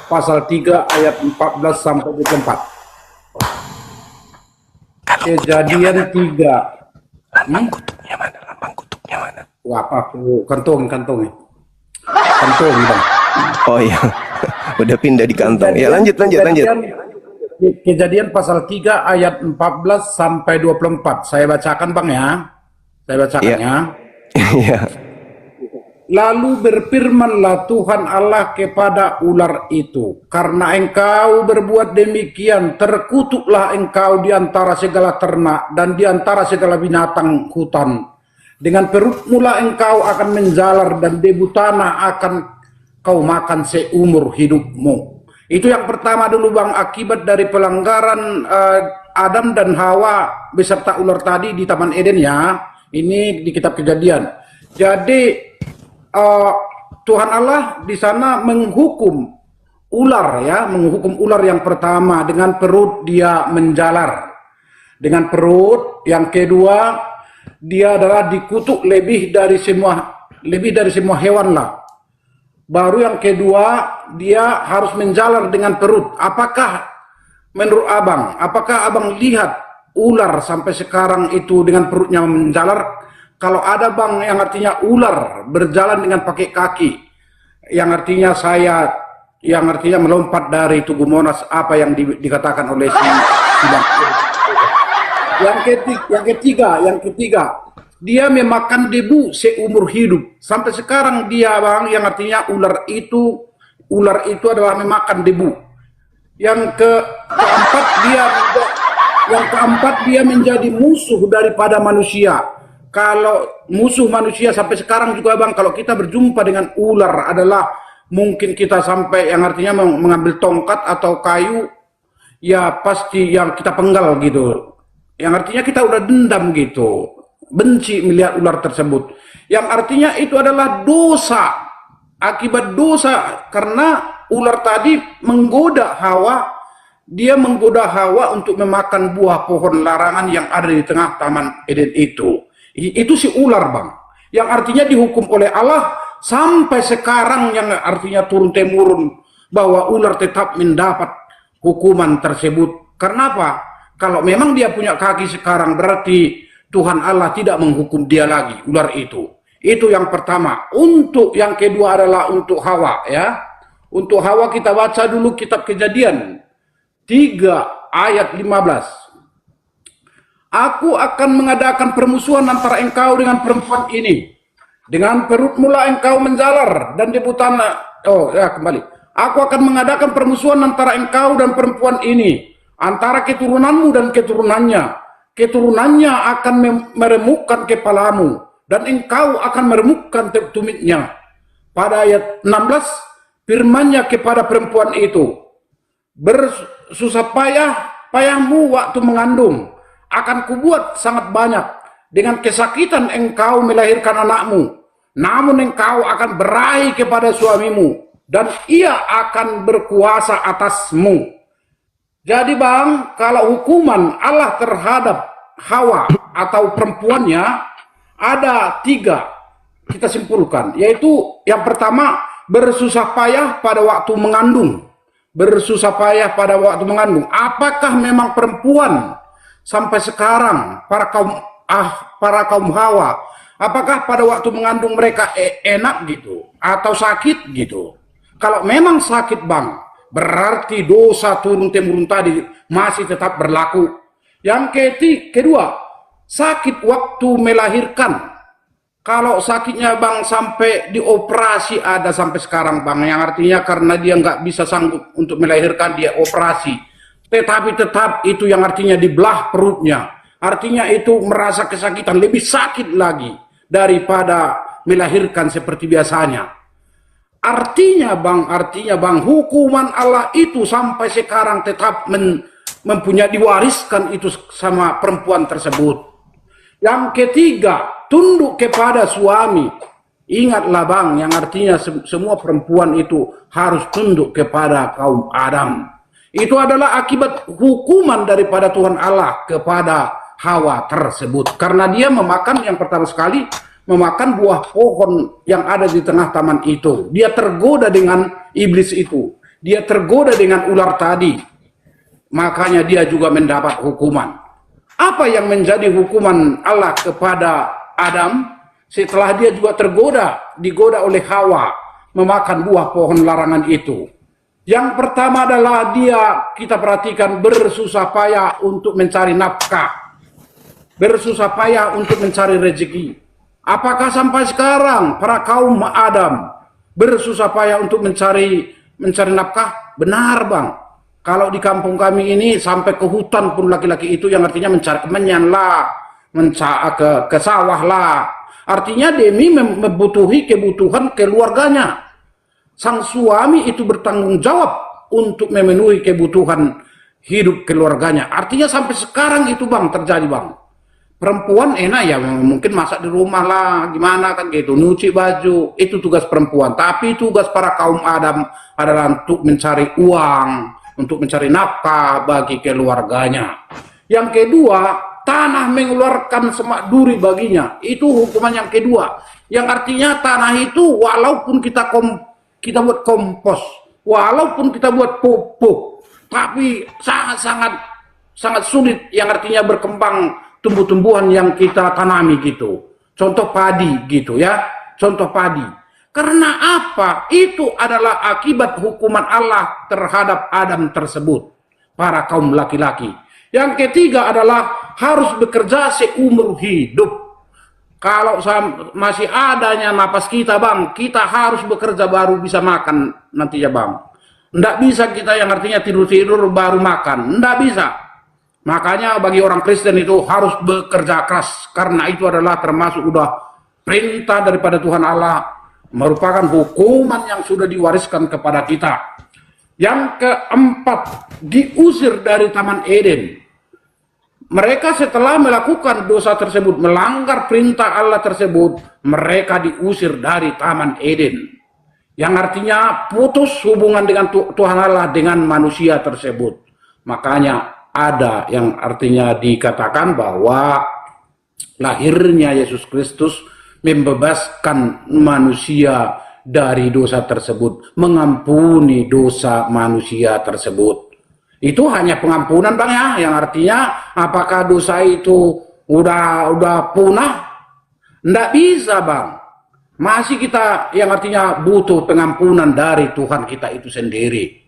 pasal 3 ayat 14 sampai 24. Kejadian 3.
Kutubnya mana? Lambang kutubnya mana?
Wah, apa aku kantong Bang.
Oh iya, udah pindah di kantong. Ya, lanjut.
Kejadian pasal 3 ayat 14 sampai 24. Saya bacakan Bang ya. Saya bacakan ya.
Iya.
Lalu berfirmanlah Tuhan Allah kepada ular itu, karena engkau berbuat demikian, terkutuklah engkau di antara segala ternak dan di antara segala binatang hutan. Dengan perutmu lah engkau akan menjalar dan debu tanah akan kau makan seumur hidupmu. Itu yang pertama dulu Bang, akibat dari pelanggaran Adam dan Hawa beserta ular tadi di Taman Eden ya. Ini di kitab Kejadian. Jadi Tuhan Allah di sana menghukum ular ya, menghukum ular yang pertama dengan perut dia menjalar. Dengan perut, yang kedua dia adalah dikutuk lebih dari semua hewan lah. Baru yang kedua dia harus menjalar dengan perut. Apakah menurut abang, apakah abang lihat ular sampai sekarang itu dengan perutnya menjalar? Kalau ada Bang yang artinya ular berjalan dengan pakai kaki, yang artinya melompat dari Tugu Monas, apa yang dikatakan oleh si Bang. Yang ketiga, dia memakan debu seumur hidup. Sampai sekarang dia Bang, yang artinya ular itu adalah memakan debu. Yang keempat dia menjadi musuh daripada manusia. Kalau musuh manusia sampai sekarang juga Bang, kalau kita berjumpa dengan ular adalah mungkin kita sampai yang artinya mengambil tongkat atau kayu, ya pasti yang kita penggal gitu. Yang artinya kita udah dendam gitu, benci melihat ular tersebut. Yang artinya itu adalah dosa, akibat dosa karena ular tadi menggoda Hawa. Dia menggoda Hawa untuk memakan buah pohon larangan yang ada di tengah Taman Eden itu. Itu si ular Bang, yang artinya dihukum oleh Allah sampai sekarang, yang artinya turun-temurun bahwa ular tetap mendapat hukuman tersebut. Karena apa? Kalau memang dia punya kaki sekarang, berarti Tuhan Allah tidak menghukum dia lagi, ular itu. Itu yang pertama. Untuk yang kedua adalah untuk Hawa ya. Untuk Hawa kita baca dulu kitab Kejadian 3 ayat 15. Aku akan mengadakan permusuhan antara engkau dengan perempuan ini. Dengan perutmu lah engkau menjalar dan debu tanah. Aku akan mengadakan permusuhan antara engkau dan perempuan ini, antara keturunanmu dan keturunannya. Keturunannya akan meremukkan kepalamu dan engkau akan meremukkan tumitnya. Pada ayat 16, firman-Nya kepada perempuan itu, bersusah payahmu waktu mengandung akan kubuat sangat banyak. Dengan kesakitan engkau melahirkan anakmu, namun engkau akan berahi kepada suamimu dan ia akan berkuasa atasmu. Jadi Bang, kalau hukuman Allah terhadap Hawa atau perempuannya ada 3 kita simpulkan, yaitu yang pertama, bersusah payah pada waktu mengandung. Bersusah payah pada waktu mengandung. Apakah memang perempuan sampai sekarang para kaum para kaum Hawa, apakah pada waktu mengandung mereka enak gitu atau sakit gitu? Kalau memang sakit bang, berarti dosa turun-temurun tadi masih tetap berlaku. Yang kedua, sakit waktu melahirkan. Kalau sakitnya bang sampai dioperasi ada sampai sekarang bang, yang artinya karena dia nggak bisa sanggup untuk melahirkan dia operasi. Tetapi tetap itu yang artinya dibelah perutnya. Artinya itu merasa kesakitan, lebih sakit lagi daripada melahirkan seperti biasanya. Artinya bang, hukuman Allah itu sampai sekarang tetap mempunyai diwariskan itu sama perempuan tersebut. Yang ketiga, tunduk kepada suami. Ingatlah bang, yang artinya semua perempuan itu harus tunduk kepada kaum Adam. Itu adalah akibat hukuman daripada Tuhan Allah kepada Hawa tersebut. Karena dia memakan yang pertama sekali, memakan buah pohon yang ada di tengah taman itu. Dia tergoda dengan iblis itu. Dia tergoda dengan ular tadi. Makanya dia juga mendapat hukuman. Apa yang menjadi hukuman Allah kepada Adam setelah dia juga digoda oleh Hawa memakan buah pohon larangan itu? Yang pertama adalah kita perhatikan bersusah payah untuk mencari nafkah, bersusah payah untuk mencari rezeki. Apakah sampai sekarang para kaum Adam bersusah payah untuk mencari nafkah? Benar bang. Kalau di kampung kami ini sampai ke hutan pun laki-laki itu yang artinya mencari kemenyan lah, ke sawah lah. Artinya demi membutuhi kebutuhan keluarganya. Sang suami itu bertanggung jawab untuk memenuhi kebutuhan hidup keluarganya. Artinya sampai sekarang itu bang terjadi bang. Perempuan enak ya mungkin masak di rumah lah, gimana kan gitu, nyuci baju, itu tugas perempuan. Tapi tugas para kaum Adam adalah untuk mencari uang, untuk mencari nafkah bagi keluarganya. Yang kedua, tanah mengeluarkan semak duri baginya. Itu hukuman yang kedua. Yang artinya tanah itu walaupun kita buat kompos, walaupun kita buat pupuk, tapi sangat sulit yang artinya berkembang tumbuh-tumbuhan yang kita tanami gitu. Contoh padi gitu ya. Contoh padi. Karena apa? Itu adalah akibat hukuman Allah terhadap Adam tersebut. Para kaum laki-laki. Yang ketiga adalah harus bekerja seumur hidup. Kalau masih adanya napas kita bang, kita harus bekerja baru bisa makan nantinya bang. Nggak bisa kita yang artinya tidur-tidur baru makan. Nggak bisa. Makanya bagi orang Kristen itu harus bekerja keras. Karena itu adalah termasuk udah perintah daripada Tuhan Allah. Merupakan hukuman yang sudah diwariskan kepada kita. Yang keempat, diusir dari Taman Eden. Mereka setelah melakukan dosa tersebut, melanggar perintah Allah tersebut, mereka diusir dari Taman Eden. Yang artinya putus hubungan dengan Tuhan Allah dengan manusia tersebut. Makanya ada yang artinya dikatakan bahwa lahirnya Yesus Kristus membebaskan manusia dari dosa tersebut, mengampuni dosa manusia tersebut. Itu hanya pengampunan bang ya, yang artinya apakah dosa itu udah punah? Nggak bisa bang. Masih kita yang artinya butuh pengampunan dari Tuhan kita itu sendiri.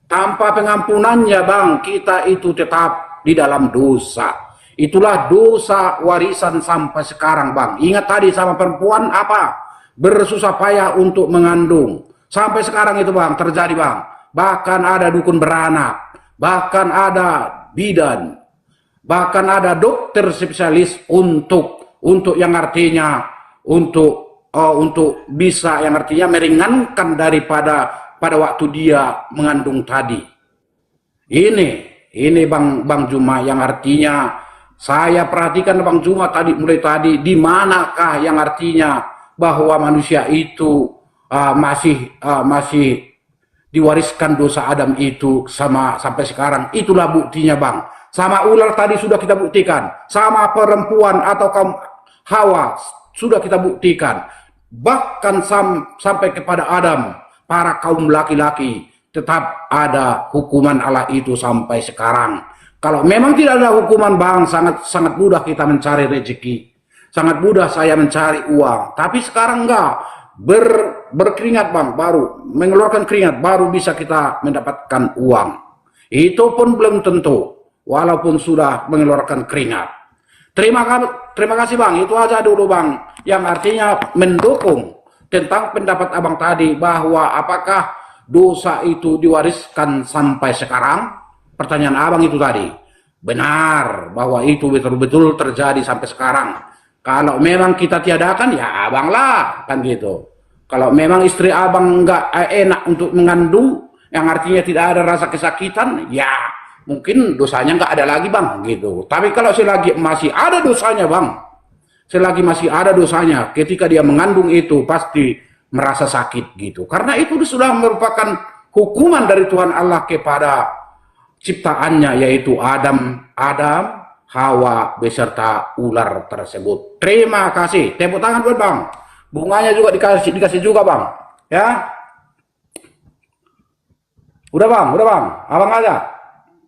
Tanpa pengampunannya bang, kita itu tetap di dalam dosa. Itulah dosa warisan sampai sekarang bang. Ingat tadi sama perempuan apa? Bersusah payah untuk mengandung. Sampai sekarang itu bang terjadi bang. Bahkan ada dukun beranak. Bahkan ada bidan. Bahkan ada dokter spesialis untuk yang artinya untuk bisa yang artinya meringankan daripada pada waktu dia mengandung tadi. Ini bang Juma yang artinya saya perhatikan bang Juma mulai tadi di manakah yang artinya bahwa manusia itu masih diwariskan dosa Adam itu sampai sekarang. Itulah buktinya bang. Sama ular tadi sudah kita buktikan, sama perempuan atau kaum Hawa sudah kita buktikan. Bahkan sampai kepada Adam, para kaum laki-laki tetap ada hukuman Allah itu sampai sekarang. Kalau memang tidak ada hukuman bang, sangat mudah kita mencari rezeki, sangat mudah saya mencari uang. Tapi sekarang enggak, berkeringat bang, baru mengeluarkan keringat baru bisa kita mendapatkan uang. Itu pun belum tentu, walaupun sudah mengeluarkan keringat. Terima kasih bang, itu aja dulu bang, yang artinya mendukung tentang pendapat abang tadi bahwa apakah dosa itu diwariskan sampai sekarang. Pertanyaan abang itu tadi benar bahwa itu betul-betul terjadi sampai sekarang. Kalau memang kita tiadakan ya abang lah, kan gitu. Kalau memang istri abang nggak enak untuk mengandung, yang artinya tidak ada rasa kesakitan, ya mungkin dosanya nggak ada lagi bang, gitu. Tapi kalau selagi masih ada dosanya bang, selagi masih ada dosanya, ketika dia mengandung itu pasti merasa sakit gitu. Karena itu sudah merupakan hukuman dari Tuhan Allah kepada ciptaannya, yaitu Adam, Hawa beserta ular tersebut. Terima kasih. Tepuk tangan buat bang. Bunganya juga dikasih juga bang. Ya. Udah bang. Abang aja.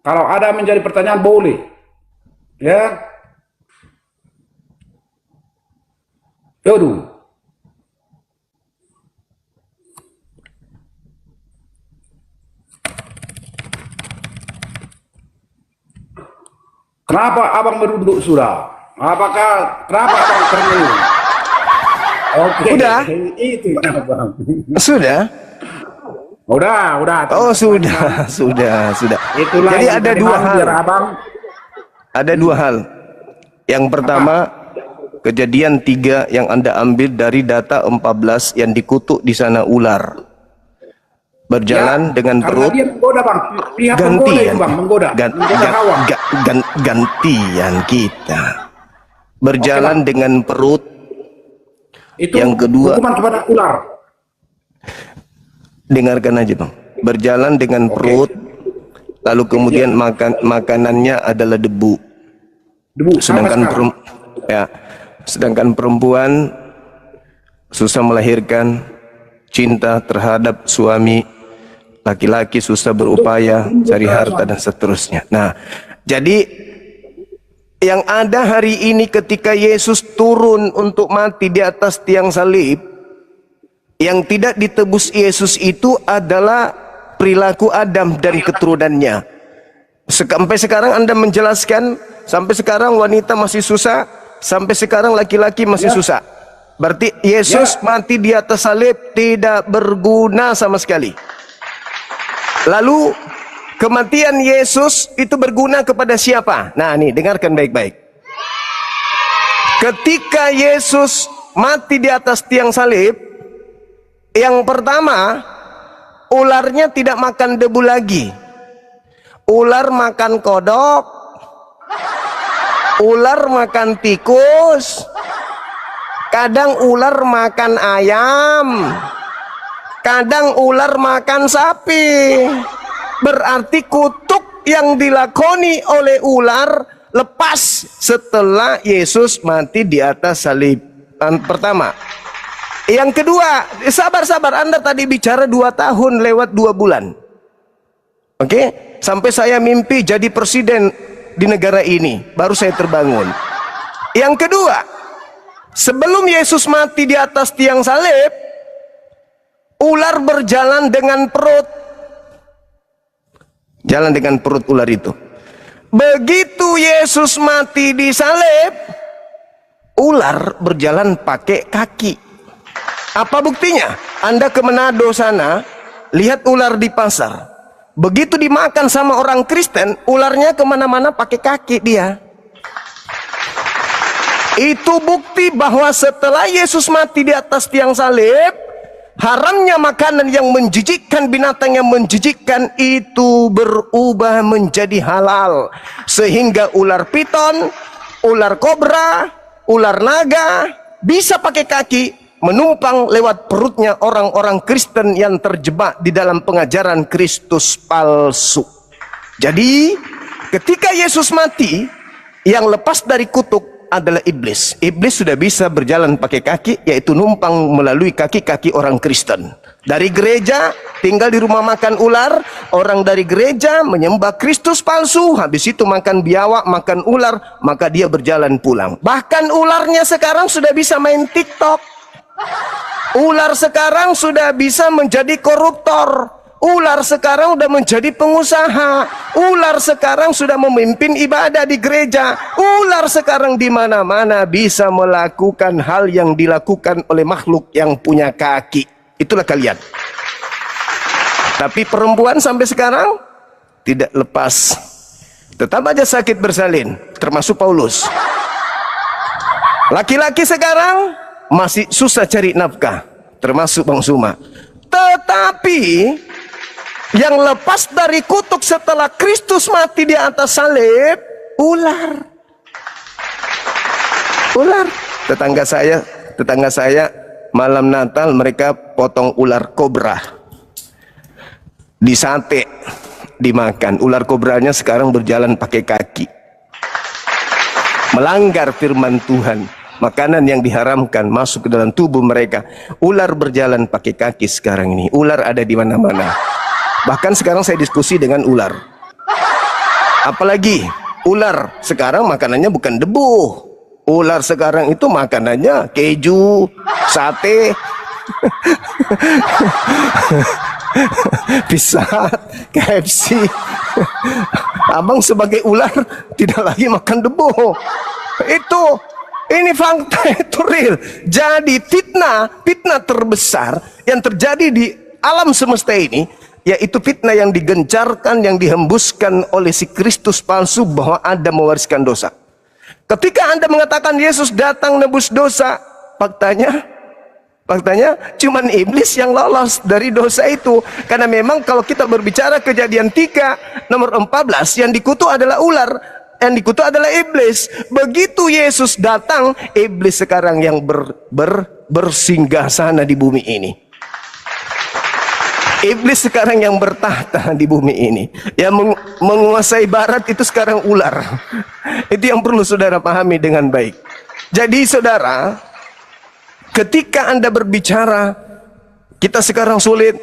Kalau ada menjadi pertanyaan boleh. Ya. Yaudah. Kenapa abang merunduk sudah? Kenapa abang termenung? Oke.
Udah?
Itu abang.
Sudah?
Udah.
Oh, sudah.
Itulah
Jadi
yang
ada
tadi
dua
bang,
hal.
biar abang.
Ada dua hal. Yang pertama, kejadian 3 yang Anda ambil dari data 14 yang dikutuk di sana ular. Berjalan dengan
karena
perut.
dia menggoda bang. Pihak menggoda
Gantian.
itu bang, menggoda Hawa.
Gantian kita. Berjalan dengan perut.
Itu
Yang kedua,
hukuman kepada ular.
dengarkan aja bang. Berjalan dengan perut, lalu kemudian makanannya adalah debu. Sedangkan perempuan susah melahirkan, cinta terhadap suami, laki-laki susah berupaya cari harta dan seterusnya. Nah, jadi yang ada hari ini ketika Yesus turun untuk mati di atas tiang salib, yang tidak ditebus Yesus itu adalah perilaku Adam dan keturunannya. Sampai sekarang Anda menjelaskan, sampai sekarang wanita masih susah, sampai sekarang laki-laki masih susah. Berarti Yesus mati di atas salib tidak berguna sama sekali. Lalu kematian Yesus itu berguna kepada siapa? Nah, nih dengarkan baik-baik. Ketika Yesus mati di atas tiang salib, yang pertama, ularnya tidak makan debu lagi. Ular makan kodok, ular makan tikus, kadang ular makan ayam, kadang ular makan sapi. Berarti kutuk yang dilakoni oleh ular lepas setelah Yesus mati di atas salib. Pertama. Yang kedua, sabar-sabar, Anda tadi bicara 2 tahun lewat 2 bulan. Oke? Sampai saya mimpi jadi presiden di negara ini, baru saya terbangun. Yang kedua, sebelum Yesus mati di atas tiang salib, ular berjalan dengan perut. Jalan dengan perut ular itu. Begitu Yesus mati di salib, ular berjalan pakai kaki. Apa buktinya? Anda ke Manado sana, lihat ular di pasar. Begitu dimakan sama orang Kristen, ularnya kemana-mana pakai kaki dia. Itu bukti bahwa setelah Yesus mati di atas tiang salib, haramnya makanan yang menjijikkan, binatang yang menjijikkan itu berubah menjadi halal. Sehingga ular piton, ular kobra, ular naga bisa pakai kaki, menumpang lewat perutnya orang-orang Kristen yang terjebak di dalam pengajaran Kristus palsu. Jadi ketika Yesus mati, yang lepas dari kutuk adalah iblis. Iblis sudah bisa berjalan pakai kaki, yaitu numpang melalui kaki-kaki orang Kristen. Dari gereja tinggal di rumah makan ular, orang dari gereja menyembah Kristus palsu, habis itu makan biawak, makan ular, maka dia berjalan pulang. Bahkan ularnya sekarang sudah bisa main TikTok. Ular sekarang sudah bisa menjadi koruptor. Ular sekarang sudah menjadi pengusaha. Ular sekarang sudah memimpin ibadah di gereja. Ular sekarang di mana-mana bisa melakukan hal yang dilakukan oleh makhluk yang punya kaki. Itulah kalian. Tapi perempuan sampai sekarang tidak lepas, tetap aja sakit bersalin, termasuk Paulus. Laki-laki sekarang masih susah cari nafkah, termasuk Bang Suma. Tetapi yang lepas dari kutuk setelah Kristus mati di atas salib, ular. Ular. Tetangga saya malam Natal mereka potong ular kobra. Disate, dimakan. Ular kobranya sekarang berjalan pakai kaki. Melanggar firman Tuhan. Makanan yang diharamkan masuk ke dalam tubuh mereka. Ular berjalan pakai kaki sekarang ini. Ular ada di mana-mana. Bahkan sekarang saya diskusi dengan ular. Apalagi ular sekarang makanannya bukan debu. Ular sekarang itu makanannya keju, sate, pizza, KFC. Abang sebagai ular tidak lagi makan debu. Ini fakta, itu real. Jadi fitnah terbesar yang terjadi di alam semesta ini, yaitu fitnah yang digencarkan, yang dihembuskan oleh si Kristus palsu bahwa Anda mewariskan dosa. Ketika Anda mengatakan Yesus datang nebus dosa, faktanya cuman iblis yang lolos dari dosa itu. Karena memang kalau kita berbicara Kejadian 3 nomor 14, yang dikutuk adalah ular, yang dikutuk adalah iblis. Begitu Yesus datang, iblis sekarang yang bersinggah sana di bumi ini. Iblis sekarang yang bertahta di bumi ini. Yang menguasai barat itu sekarang ular. Itu yang perlu saudara pahami dengan baik. Jadi saudara, ketika Anda berbicara, kita sekarang sulit,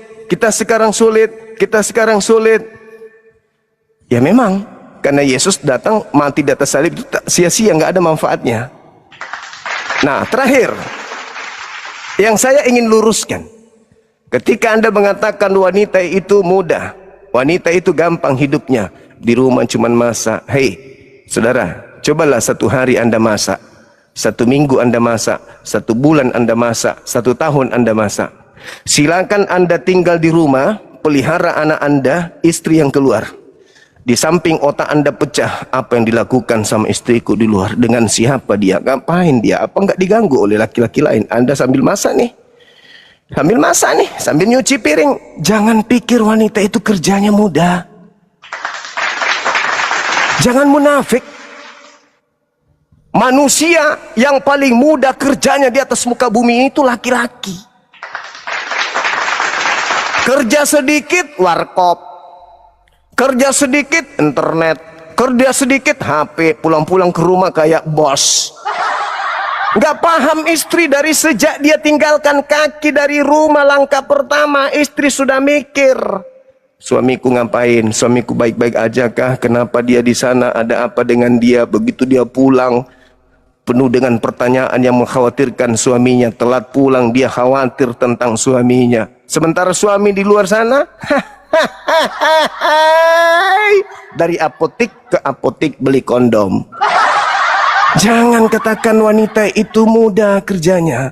ya memang, karena Yesus datang mati di atas salib itu sia-sia, nggak ada manfaatnya. Nah, terakhir, yang saya ingin luruskan, ketika Anda mengatakan wanita itu mudah, wanita itu gampang hidupnya, di rumah cuman masak. Hei, saudara, cobalah satu hari Anda masak, 1 minggu Anda masak, 1 bulan Anda masak, 1 tahun Anda masak. Silakan Anda tinggal di rumah, pelihara anak Anda, istri yang keluar. Di samping otak Anda pecah, apa yang dilakukan sama istriku di luar, dengan siapa dia, ngapain dia, apa nggak diganggu oleh laki-laki lain. Anda sambil masak nih, sambil nyuci piring. Jangan pikir wanita itu kerjanya mudah. Jangan munafik. Manusia yang paling mudah kerjanya di atas muka bumi itu laki-laki. Kerja sedikit warkop, kerja sedikit internet, kerja sedikit HP, pulang-pulang ke rumah kayak bos. Gak paham istri dari sejak dia tinggalkan kaki dari rumah langkah pertama, istri sudah mikir, suamiku ngapain, suamiku baik-baik aja kah, kenapa dia di sana, ada apa dengan dia. Begitu dia pulang, penuh dengan pertanyaan yang mengkhawatirkan suaminya. Telat pulang, dia khawatir tentang suaminya. Sementara suami di luar sana dari apotik ke apotik beli kondom. Jangan katakan wanita itu mudah kerjanya.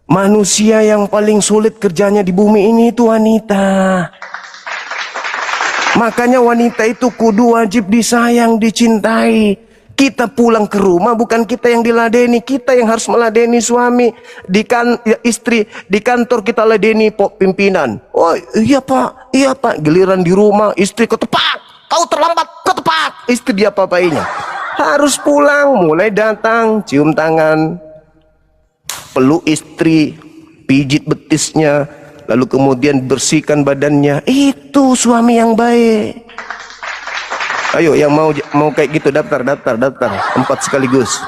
Manusia yang paling sulit kerjanya di bumi ini itu wanita. Makanya wanita itu kudu wajib disayang, dicintai. Kita pulang ke rumah bukan kita yang diladeni, kita yang harus meladeni suami. Istri di kantor kita ladeni pimpinan. Oh iya pak, giliran di rumah istri ketepak, kau terlambat, ketepak, istri dia apa-apainya. Harus pulang, mulai datang, cium tangan, peluk istri, pijit betisnya, lalu kemudian bersihkan badannya. Itu suami yang baik. Ayo yang mau kayak gitu daftar 4 sekaligus.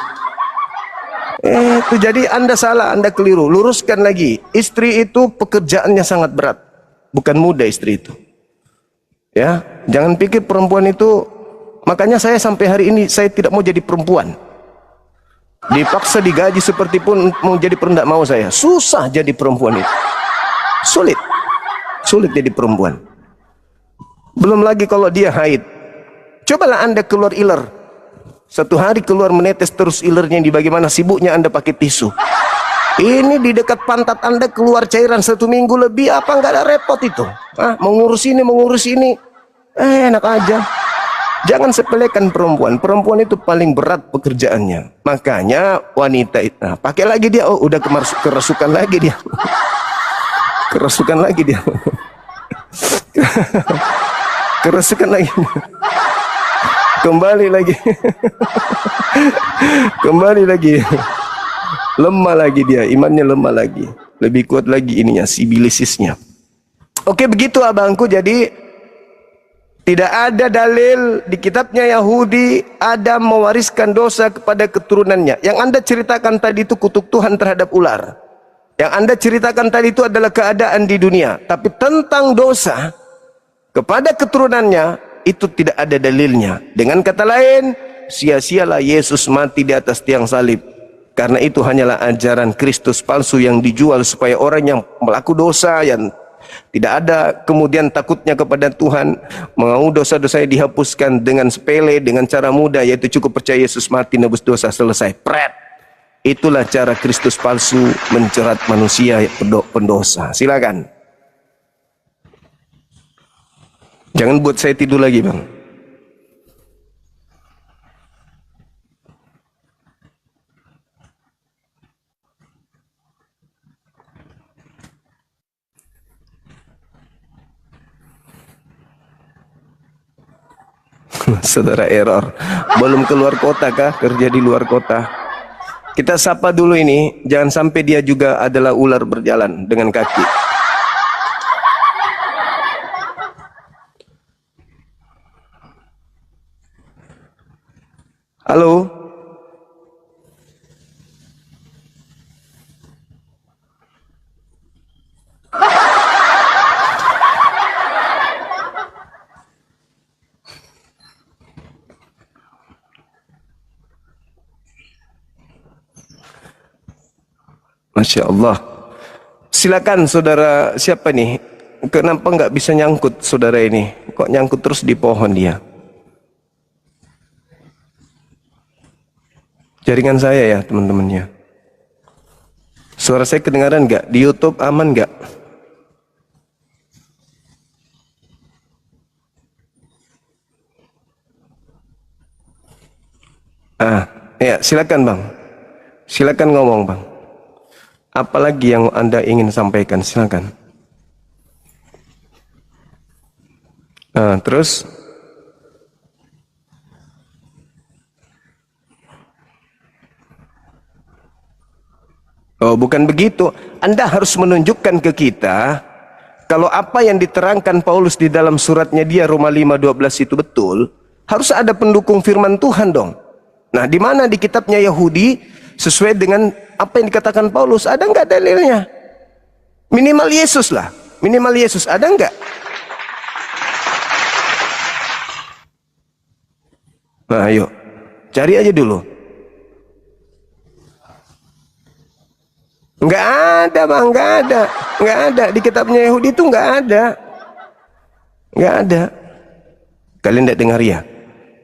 Itu jadi Anda salah, Anda keliru. Luruskan lagi. Istri itu pekerjaannya sangat berat. Bukan mudah istri itu. Ya, jangan pikir perempuan itu, makanya saya sampai hari ini saya tidak mau jadi perempuan. Dipaksa digaji seperti pun mau jadi perendak mau saya. Susah jadi perempuan itu. Sulit. Sulit jadi perempuan. Belum lagi kalau dia haid. Cobalah Anda keluar iler. Satu hari keluar menetes terus ilernya, di bagaimana sibuknya Anda pakai tisu. Ini di dekat pantat Anda keluar cairan 1 minggu lebih, apa nggak ada repot itu? Mengurus ini. Enak aja. Jangan sepelekan perempuan. Perempuan itu paling berat pekerjaannya. Makanya wanita itu, pakai lagi dia, udah kerasukan lagi dia. Kerasukan lagi dia. Kerasukan lagi. Kembali lagi. Kembali lagi. Lemah lagi dia, imannya lemah lagi. Lebih kuat lagi ininya, sibilisisnya. Oke, begitu abangku. Jadi tidak ada dalil di kitabnya Yahudi Adam mewariskan dosa kepada keturunannya. Yang Anda ceritakan tadi itu kutuk Tuhan terhadap ular. Yang Anda ceritakan tadi itu adalah keadaan di dunia. Tapi tentang dosa kepada keturunannya, itu tidak ada dalilnya. Dengan kata lain, sia-sialah Yesus mati di atas tiang salib. Karena itu hanyalah ajaran Kristus palsu yang dijual supaya orang yang melakukan dosa, yang tidak ada kemudian takutnya kepada Tuhan, mau dosa-dosanya dihapuskan dengan sepele, dengan cara mudah, yaitu cukup percaya Yesus mati nebus dosa, selesai. Pret. Itulah cara Kristus palsu mencerat manusia pendosa. Silakan. Jangan buat saya tidur lagi, Bang. Saudara error. Belum keluar kota kah? Kerja di luar kota. Kita sapa dulu ini. Jangan sampai dia juga adalah ular berjalan dengan kaki. Halo. Masya Allah. Silakan saudara, siapa nih? Kenapa nggak bisa nyangkut saudara ini? Kok nyangkut terus di pohon dia? Jaringan saya ya teman-temannya. Suara saya kedengaran nggak? Di YouTube aman nggak? Ya silakan Bang. Silakan ngomong Bang. Apalagi yang Anda ingin sampaikan, silakan. Terus? Oh, bukan begitu. Anda harus menunjukkan ke kita kalau apa yang diterangkan Paulus di dalam suratnya dia Roma 5:12 itu betul, harus ada pendukung firman Tuhan dong. Nah, di mana di kitabnya Yahudi sesuai dengan apa yang dikatakan Paulus, ada nggak dalilnya? Minimal Yesus lah. Minimal Yesus ada nggak? Nah, ayo. Cari aja dulu. Nggak ada Bang, nggak ada. Nggak ada. Di kitabnya Yahudi itu nggak ada. Nggak ada. Kalian tidak dengar ya?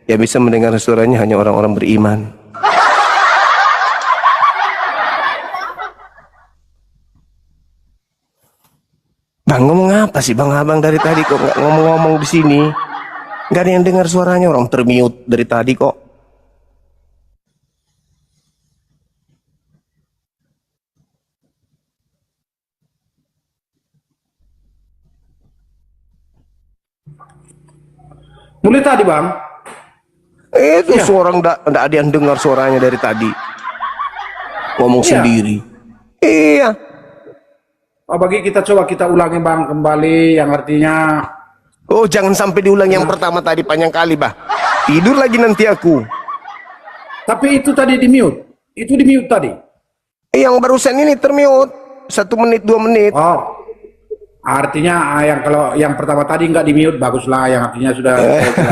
Yang bisa mendengar suaranya hanya orang-orang beriman. Bang, ngomong apa sih Bang Abang dari tadi kok nggak ngomong-ngomong di sini? Nggak ada yang dengar suaranya, orang termute dari tadi kok.
Mulai tadi Bang.
Itu suara nggak ada yang dengar suaranya dari tadi. Ngomong sendiri. Iya.
Bagi kita coba kita ulangi Bang kembali yang artinya.
Oh, jangan sampai diulang yang pertama tadi panjang kali, Bah. Tidur lagi nanti aku.
Tapi itu tadi di mute. Itu di mute tadi.
Yang barusan ini termute 1 menit 2 menit.
Oh, artinya yang kalau yang pertama tadi nggak di mute baguslah, yang artinya sudah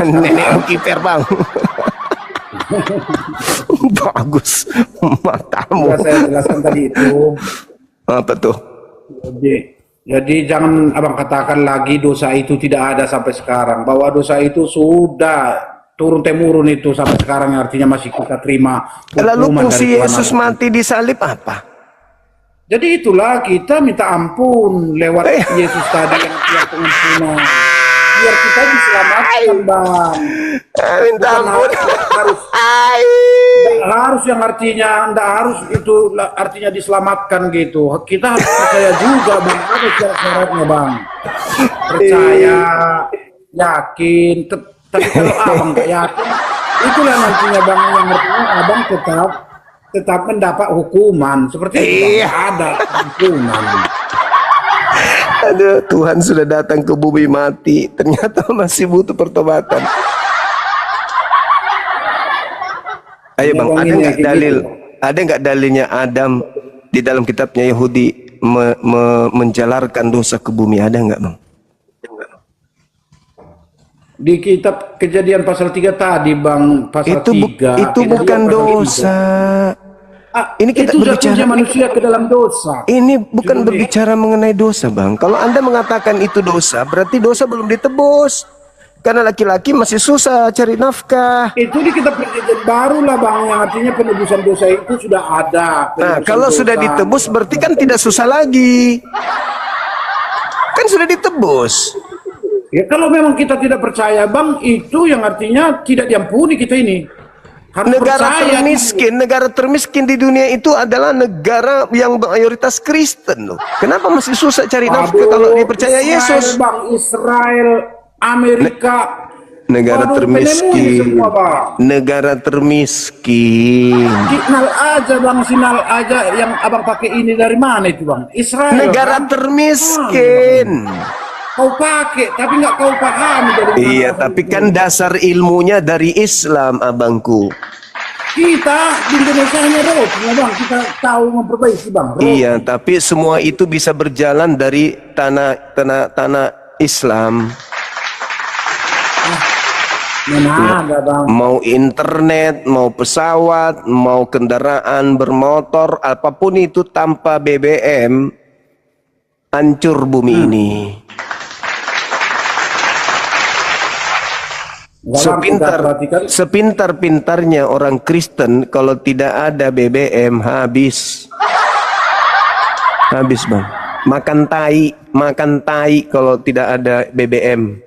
Nenek kiper bang. Bagus matamu.
sudah saya jelaskan tadi itu.
Apa tuh?
Jadi jangan abang katakan lagi dosa itu tidak ada sampai sekarang, bahwa dosa itu sudah turun temurun itu sampai sekarang, artinya masih kita terima
Lalu
hukuman
fungsi
dari Tuhan
Yesus
Allah.
mati di salib apa?
Jadi itulah kita minta ampun lewat Yesus tadi yang pengampunan, biar kita diselamatkan bang.
Minta
Bukan
ampun.
harus yang artinya ndak harus itu artinya diselamatkan gitu. Kita harus percaya juga bang, ada syarat-syaratnya bang. Percaya, yakin. Tapi kalau abang nggak yakin, itulah nantinya bang yang artinya abang tetap mendapat hukuman seperti itu. Bang. Ada hukuman.
Aduh, Tuhan sudah datang ke bumi mati, ternyata masih butuh pertobatan. Ayo bang, ada nggak dalil? Ada nggak dalilnya Adam di dalam kitabnya Yahudi menjalarkan dosa ke bumi? Ada nggak bang?
Di kitab Kejadian pasal 3 tadi bang, pasal
Itu
3
itu bukan
Kejadian pasal
dosa.
3.
Ini kita
itu
berbicara.
jatuhnya manusia ke dalam dosa.
Ini bukan berbicara mengenai dosa bang. Kalau Anda mengatakan itu dosa, berarti dosa belum ditebus. Karena laki-laki masih susah cari nafkah.
Itu di kitab Perjanjian Baru lah bang, yang artinya penebusan dosa itu sudah ada.
Nah,
Penebusan
kalau
dosa.
sudah ditebus berarti kan tidak susah lagi. Kan sudah ditebus.
Ya kalau memang kita tidak percaya bang, itu yang artinya tidak diampuni kita ini. Harus percaya.
Negara termiskin di dunia itu adalah negara yang mayoritas Kristen loh. Kenapa masih susah cari nafkah kalau dipercaya
Israel,
Yesus?
Bang, Israel, Amerika,
Negara
waduh,
termiskin.
penemuin semua, Bang.
Negara termiskin.
Signal aja bang, signal aja yang abang pakai ini dari mana itu bang? Israel.
Negara
kan?
termiskin.
Kau pakai, tapi nggak kau pahami dari mana.
Iya, tapi kan dasar ilmunya dari Islam, abangku.
Kita di Indonesia hanya roti, bang. Kita tahu memperbaiki bang. Roti.
Iya, tapi semua itu bisa berjalan dari tanah Islam.
Mana ada bang?
Mau internet, mau pesawat, mau kendaraan bermotor, apapun itu tanpa BBM, hancur bumi ini. Sepintar-pintarnya orang Kristen, kalau tidak ada BBM habis. Habis bang. Makan tai kalau tidak ada BBM.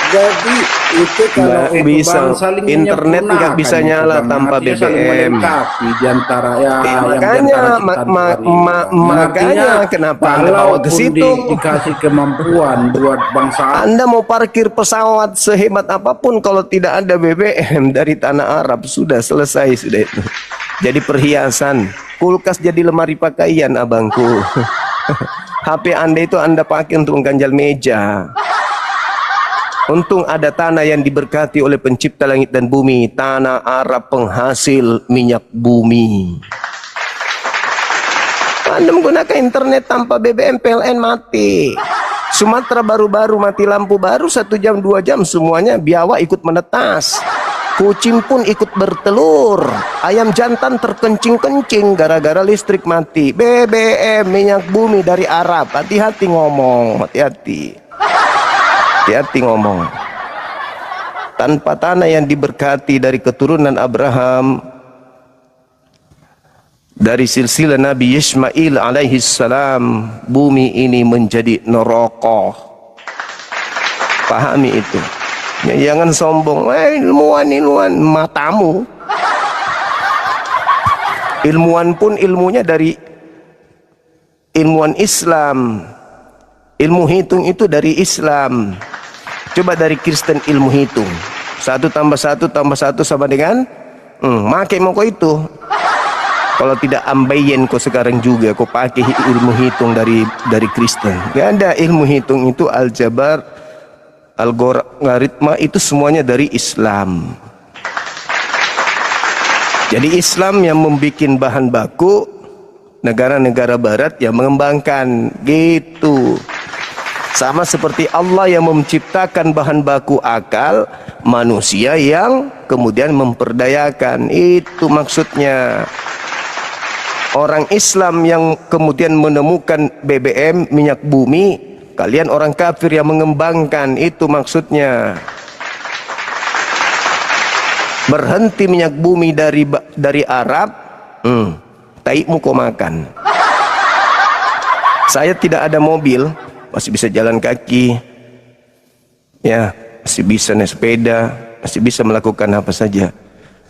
Jadi itu kalau
Nggak
itu
bisa.
bang, saling
Internet nggak
menyempurnakan
bisa
itu,
nyala
bang.
tanpa
Artinya saling
BBM.
melengkapi di antara ya, yang di
Makanya
antara kita sehari.
makanya kenapa Anda bawa ke situ?
Dikasih kemampuan buat bangsa.
Anda mau parkir pesawat sehebat apapun, kalau tidak ada BBM dari tanah Arab sudah selesai sudah itu. Jadi perhiasan, kulkas jadi lemari pakaian abangku. HP Anda itu Anda pakai untuk mengganjal meja. Untung ada tanah yang diberkati oleh pencipta langit dan bumi, tanah Arab penghasil minyak bumi. Anda menggunakan internet tanpa BBM, PLN mati. Sumatera baru-baru mati lampu baru 1 jam 2 jam semuanya biawak ikut menetas. Kucing pun ikut bertelur. Ayam jantan terkencing-kencing gara-gara listrik mati. BBM minyak bumi dari Arab. Hati-hati ngomong, hati-hati. Hati-hati ngomong. Tanpa tanah yang diberkati dari keturunan Abraham, dari silsilah Nabi Ismail alaihi salam, bumi ini menjadi neraka. Pahami itu. Ya, jangan sombong. Ilmuwan matamu. Ilmuwan pun ilmunya dari ilmuwan Islam. Ilmu hitung itu dari Islam. Coba dari Kristen ilmu hitung. 1 tambah 1 tambah 1 sama dengan make mau kau itu. Kalau tidak ambayen kau sekarang juga kau pakai ilmu hitung dari Kristen. Gak ada ilmu hitung itu, aljabar, algoritma itu semuanya dari Islam. Jadi Islam yang membuat bahan baku, negara-negara barat yang mengembangkan, gitu. Sama seperti Allah yang menciptakan bahan baku akal, manusia yang kemudian memperdayakan. Itu maksudnya. Orang Islam yang kemudian menemukan BBM, minyak bumi, kalian orang kafir yang mengembangkan. Itu maksudnya. Berhenti minyak bumi dari Arab, taikmu kau makan. Saya tidak ada mobil, masih bisa jalan kaki, ya, masih bisa naik sepeda, masih bisa melakukan apa saja.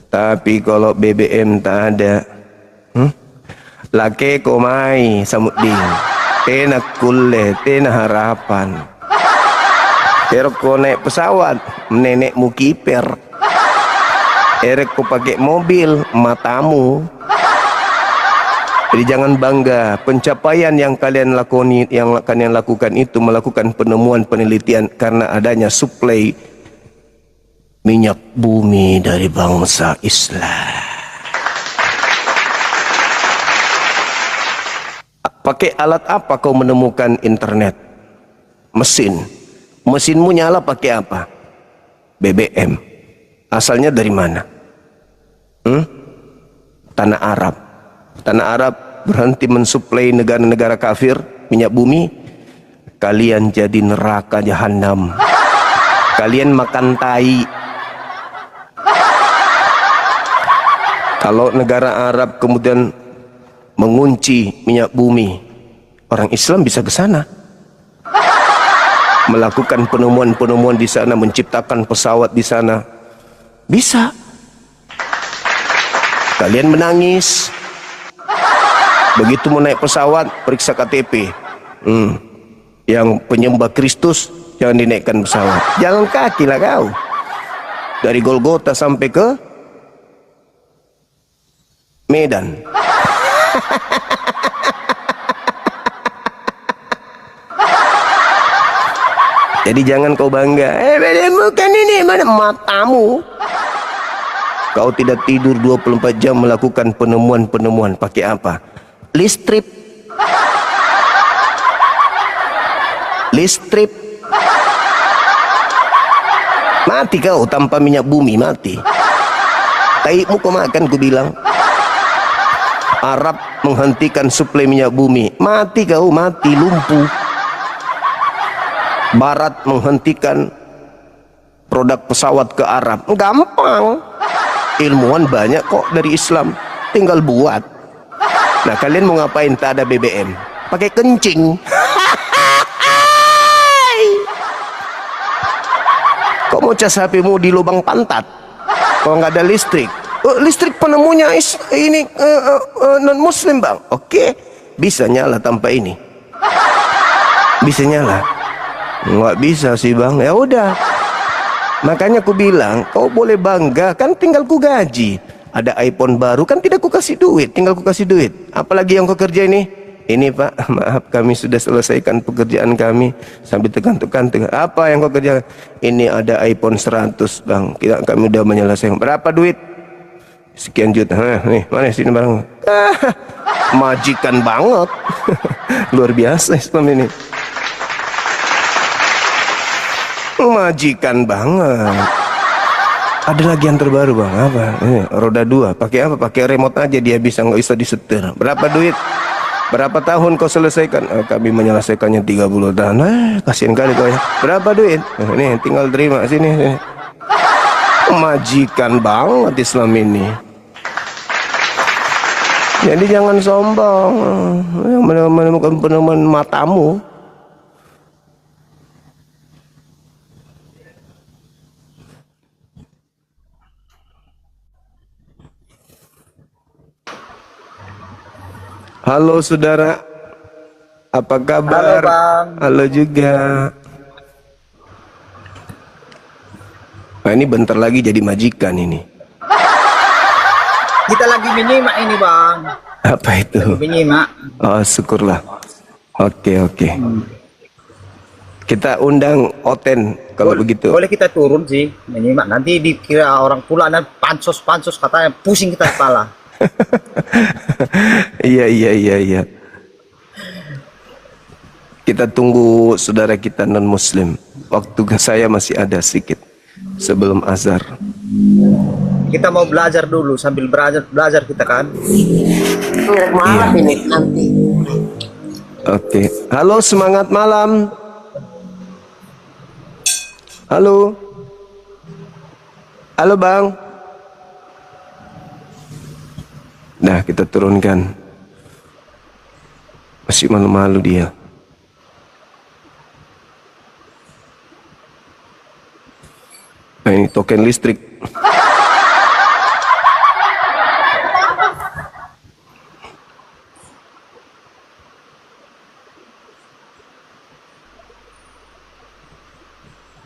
Tapi kalau BBM tak ada, laki ko mai samuding, tena kulle, tena harapan. Pero ko naik pesawat, nenekmu kiper. Erek ko pakai mobil, matamu. Jadi jangan bangga. Pencapaian yang kalian lakukan itu melakukan penemuan penelitian karena adanya suplai minyak bumi dari bangsa Islam. Pakai alat apa kau menemukan internet? Mesin. Mesinmu nyala pakai apa? BBM. Asalnya dari mana? Tanah Arab. Tanah Arab berhenti mensuplai negara-negara kafir minyak bumi. Kalian jadi neraka jahanam. Kalian makan tai. Kalau negara Arab kemudian mengunci minyak bumi, orang Islam bisa ke sana, melakukan penemuan-penemuan di sana, menciptakan pesawat di sana, bisa. Kalian menangis, begitu mau naik pesawat periksa KTP, yang penyembah Kristus jangan dinaikkan pesawat, jalan kaki lah kau, dari Golgota sampai ke Medan. Jadi jangan kau bangga, bukan ini, mana matamu. Kau tidak tidur 24 jam melakukan penemuan-penemuan. Pakai apa? Listrik. Listrik. Mati kau tanpa minyak bumi, mati. Taikmu kau makan, ku bilang. Arab menghentikan suplai minyak bumi, mati kau, mati, lumpuh. Barat menghentikan produk pesawat ke Arab, gampang. Ilmuwan banyak kok dari Islam, tinggal buat. Nah kalian mau ngapain? Tak ada BBM, pakai kencing. Kok mau cas HP-mu di lubang pantat kalau nggak ada listrik? Listrik penemunya ini non muslim bang. Oke, bisa nyala tanpa ini, bisa nyala. Nggak bisa sih bang. Ya udah, makanya ku bilang kau boleh bangga, kan tinggal ku gaji. Ada iPhone baru kan tidak ku kasih duit, tinggal ku kasih duit. Apalagi yang kau kerja ini pak, maaf kami sudah selesaikan pekerjaan kami. Sambil tekan-tekan, apa yang kau kerja? Ini ada iPhone 100 bang, kami udah menyelesaikan. Berapa duit? Sekian juta. Nih mana sini barang. Majikan banget. Luar biasa Islam ini, majikan banget. Ada lagi yang terbaru bang, apa ini? Roda 2, pakai apa? Pakai remote aja dia bisa, nggak bisa disetir. Berapa duit? Berapa tahun kau selesaikan? Kami menyelesaikannya 30 tahun. Kasihan kali kau ya. Berapa duit? Nih tinggal terima sini. Majikan banget Islam ini. Jadi jangan sombong, menemukan penemuan matamu. Halo saudara, apa kabar?
Halo bang.
Halo juga. Nah, ini bentar lagi jadi majikan ini.
Kita lagi menyimak ini bang.
Apa itu?
Menyimak.
Oh syukurlah. Oke. Kita undang Oten kalau begitu.
Boleh kita turun sih menyimak. Nanti dikira orang pula dan pansos katanya pusing kita kepala.
Iya. Kita tunggu saudara kita non muslim. Waktu saya masih ada sedikit sebelum azhar.
Kita mau belajar dulu sambil belajar kita kan.
Malam ini nanti.
Oke. Halo, semangat malam. Halo. Halo, Bang. Nah, kita turunkan. Masih malu-malu dia. Nah, ini token listrik.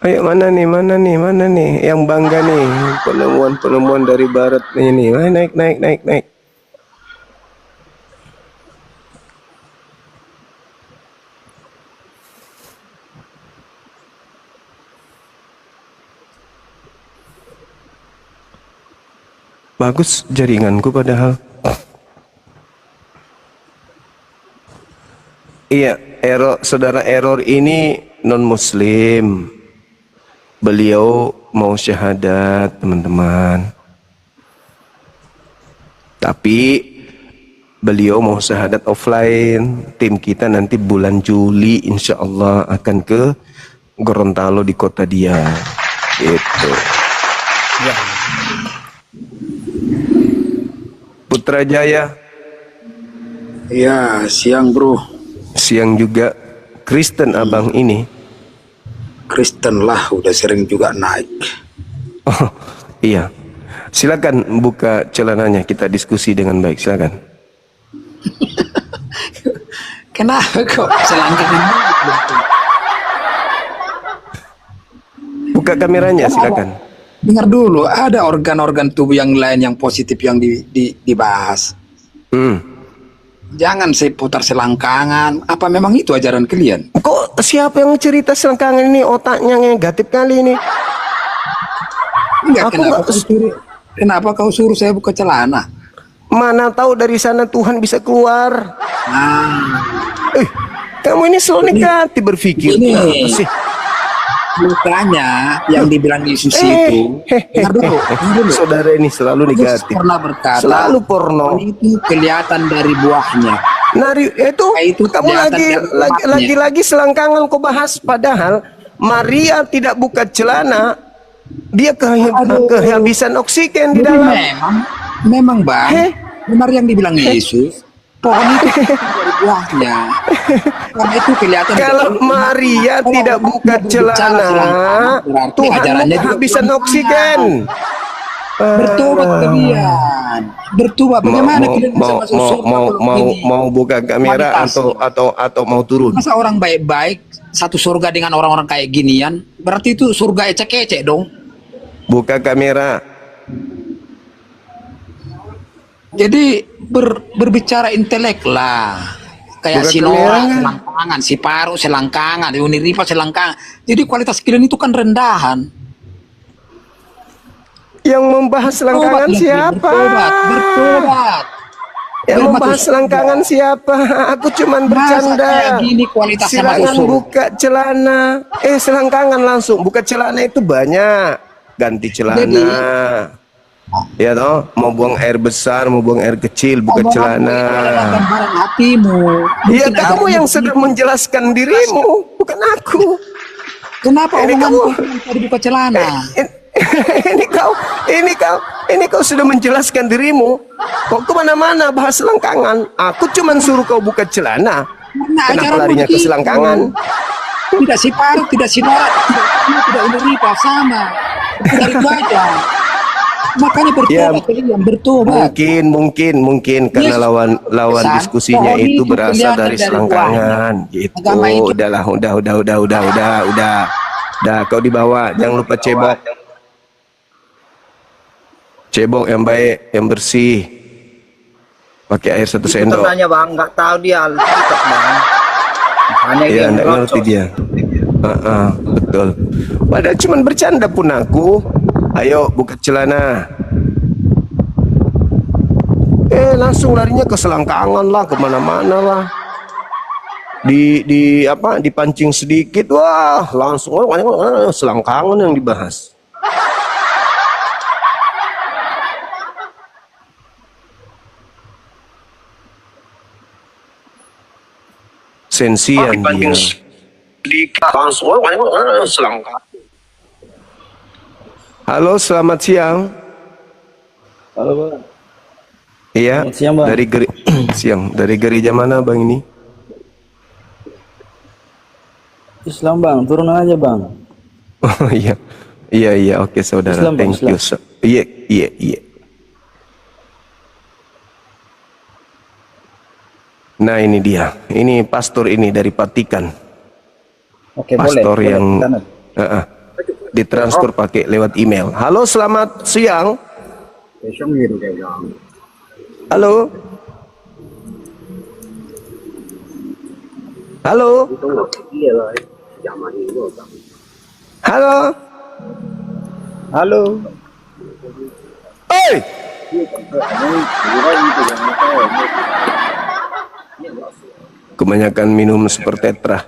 Ayo mana nih yang bangga nih, penemuan dari barat ini. Naik. Bagus jaringanku padahal. Iya, saudara error ini non muslim. Beliau mau syahadat, teman-teman. Tapi beliau mau syahadat offline. Tim kita nanti bulan Juli insya Allah akan ke Gorontalo di kota dia. Gitu.
Ya.
Putrajaya.
Ya, siang bro.
Siang juga. Kristen abang ini.
Kristen lah, udah sering juga naik.
Oh, iya. Silakan buka celananya, kita diskusi dengan baik. Silakan.
Kenapa kok selangkangan?
Buka kameranya, silakan.
Dengar dulu, ada organ-organ tubuh yang lain yang positif yang dibahas. Jangan seputar selangkangan. Apa memang itu ajaran kalian?
Kok siapa yang cerita selangkangan ini? Otaknya negatif kali ini.
Enggak,
Aku
kenapa kau suruh saya buka celana?
Mana tahu dari sana Tuhan bisa keluar. Kamu ini selalu negatif berpikir.
Ini.
Apa sih?
Bukannya yang dibilang Yesus itu. Dengar dulu.
Saudara ini selalu
Yesus
negatif.
pernah berkata,
Selalu porno.
itu kelihatan dari buahnya.
Nari itu kamu lagi selangkangan kau bahas, padahal Maria tidak buka celana, dia kehabisan oksigen di
Jadi
dalam.
memang bang, benar yang dibilang Yesus, pohon itu dari buahnya. Karena itu kelihatan.
Kalau Maria tidak buka celana, Tuhan kehabisan oksigen.
Bertobat kalian, bertobat. Bagaimana kalian bisa masuk surga
mau buka kamera atau mau turun?
Masa orang baik-baik satu surga dengan orang-orang kayak ginian? Berarti itu surga ecek-ecek dong.
Buka kamera.
Jadi berbicara intelek lah. Kayak
Buka
si Nora
kamera.
selangkangan, si Paru selangkangan, si Uniriva selangkangan. Jadi kualitas kalian itu kan rendahan.
Yang membahas selangkangan siapa?
Bertobat.
Yang membahas selangkangan siapa? Aku cuman bercanda.
Kayak gini kualitasnya masuk
Silakan
surga.
buka celana. Selangkangan langsung. Buka celana itu banyak. Ganti celana. Ya toh, mau buang air besar, mau buang air kecil, buka celana.
Gambaran hatimu.
Iya,
Mungkin
kamu
ada-
yang sedang menjelaskan dirimu, bukan aku.
Kenapa
Ini
omonganmu
kamu-
tadi buka celana?
ini kau sudah menjelaskan dirimu. Kok kemana-mana bahas selangkangan. Aku cuman suruh kau buka celana.
Nah,
Kenapa
ajaranmu
larinya ke
begitu.
selangkangan?
Tidak si Paru, tidak si Nora, tidak Uniriva, sama. Dari itu aja. Makanya
Ya,
bertobat kalian, bertobat.
Mungkin karena
Yes.
lawan
Pesan,
diskusinya
pohon
itu
itu
berasal
kelihatan
dari
dari
selangkangan gitu.
Agama itu-
Udahlah, udah kau dibawa, jangan lupa cebok. Cebok yang baik, yang bersih. Pakai air 1 sendok.
Tanya bang, nggak tahu dia Alkitab bang. Hanya
Iya,
dia
enggak ngerti
ngerocos.
dia. Betul. Padahal cuman bercanda pun aku. Ayo buka celana. Langsung larinya ke selangkangan lah, kemana-mana lah. Di apa? Dipancing sedikit, wah langsung selangkangan yang dibahas. Sensian dia. Langsung selangkangan. Halo, selamat siang.
Halo Bang.
Iya,
Selamat siang, Bang.
siang. Dari gereja mana Bang ini?
Islam Bang, turun aja Bang.
Oh iya. Iya, oke saudara.
Islam, Bang,
Thank you. Iya. Nah, ini dia. Ini pastor ini dari Vatikan.
Oke,
Pastor
boleh.
yang
Boleh.
ditransfer pakai lewat email. Halo, selamat siang. Halo. Halo. Halo.
Halo.
Oi. Kebanyakan minum super tetra.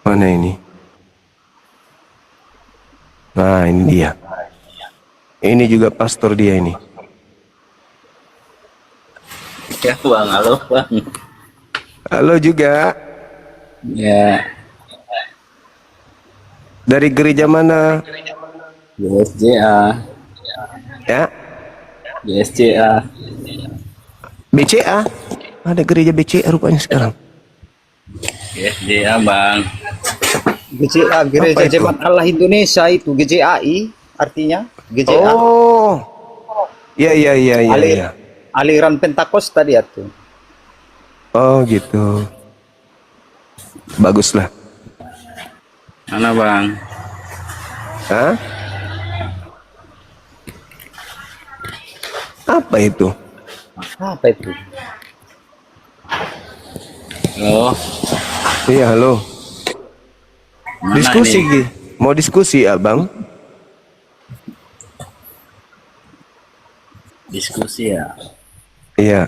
Mana ini? Nah, ini dia. Ini juga pastor dia ini.
Ya Bang, halo Bang.
Halo juga.
Ya,
Dari gereja mana?
GSJA.
Ya,
GSJA.
BCA. Ada gereja BCA rupanya sekarang.
GSJA Bang.
GCA, Gereja
Apa itu?
Jemaat Allah Indonesia itu GJAI artinya GJA.
Oh. Iya.
Aliran Pentakosta dia tuh.
Oh, gitu. Baguslah.
Mana Bang?
Hah? Apa itu?
Apa itu?
Halo.
Iya, halo.
Mana
Diskusi,
ini?
Gi. Mau diskusi, Abang?
Diskusi ya.
Iya.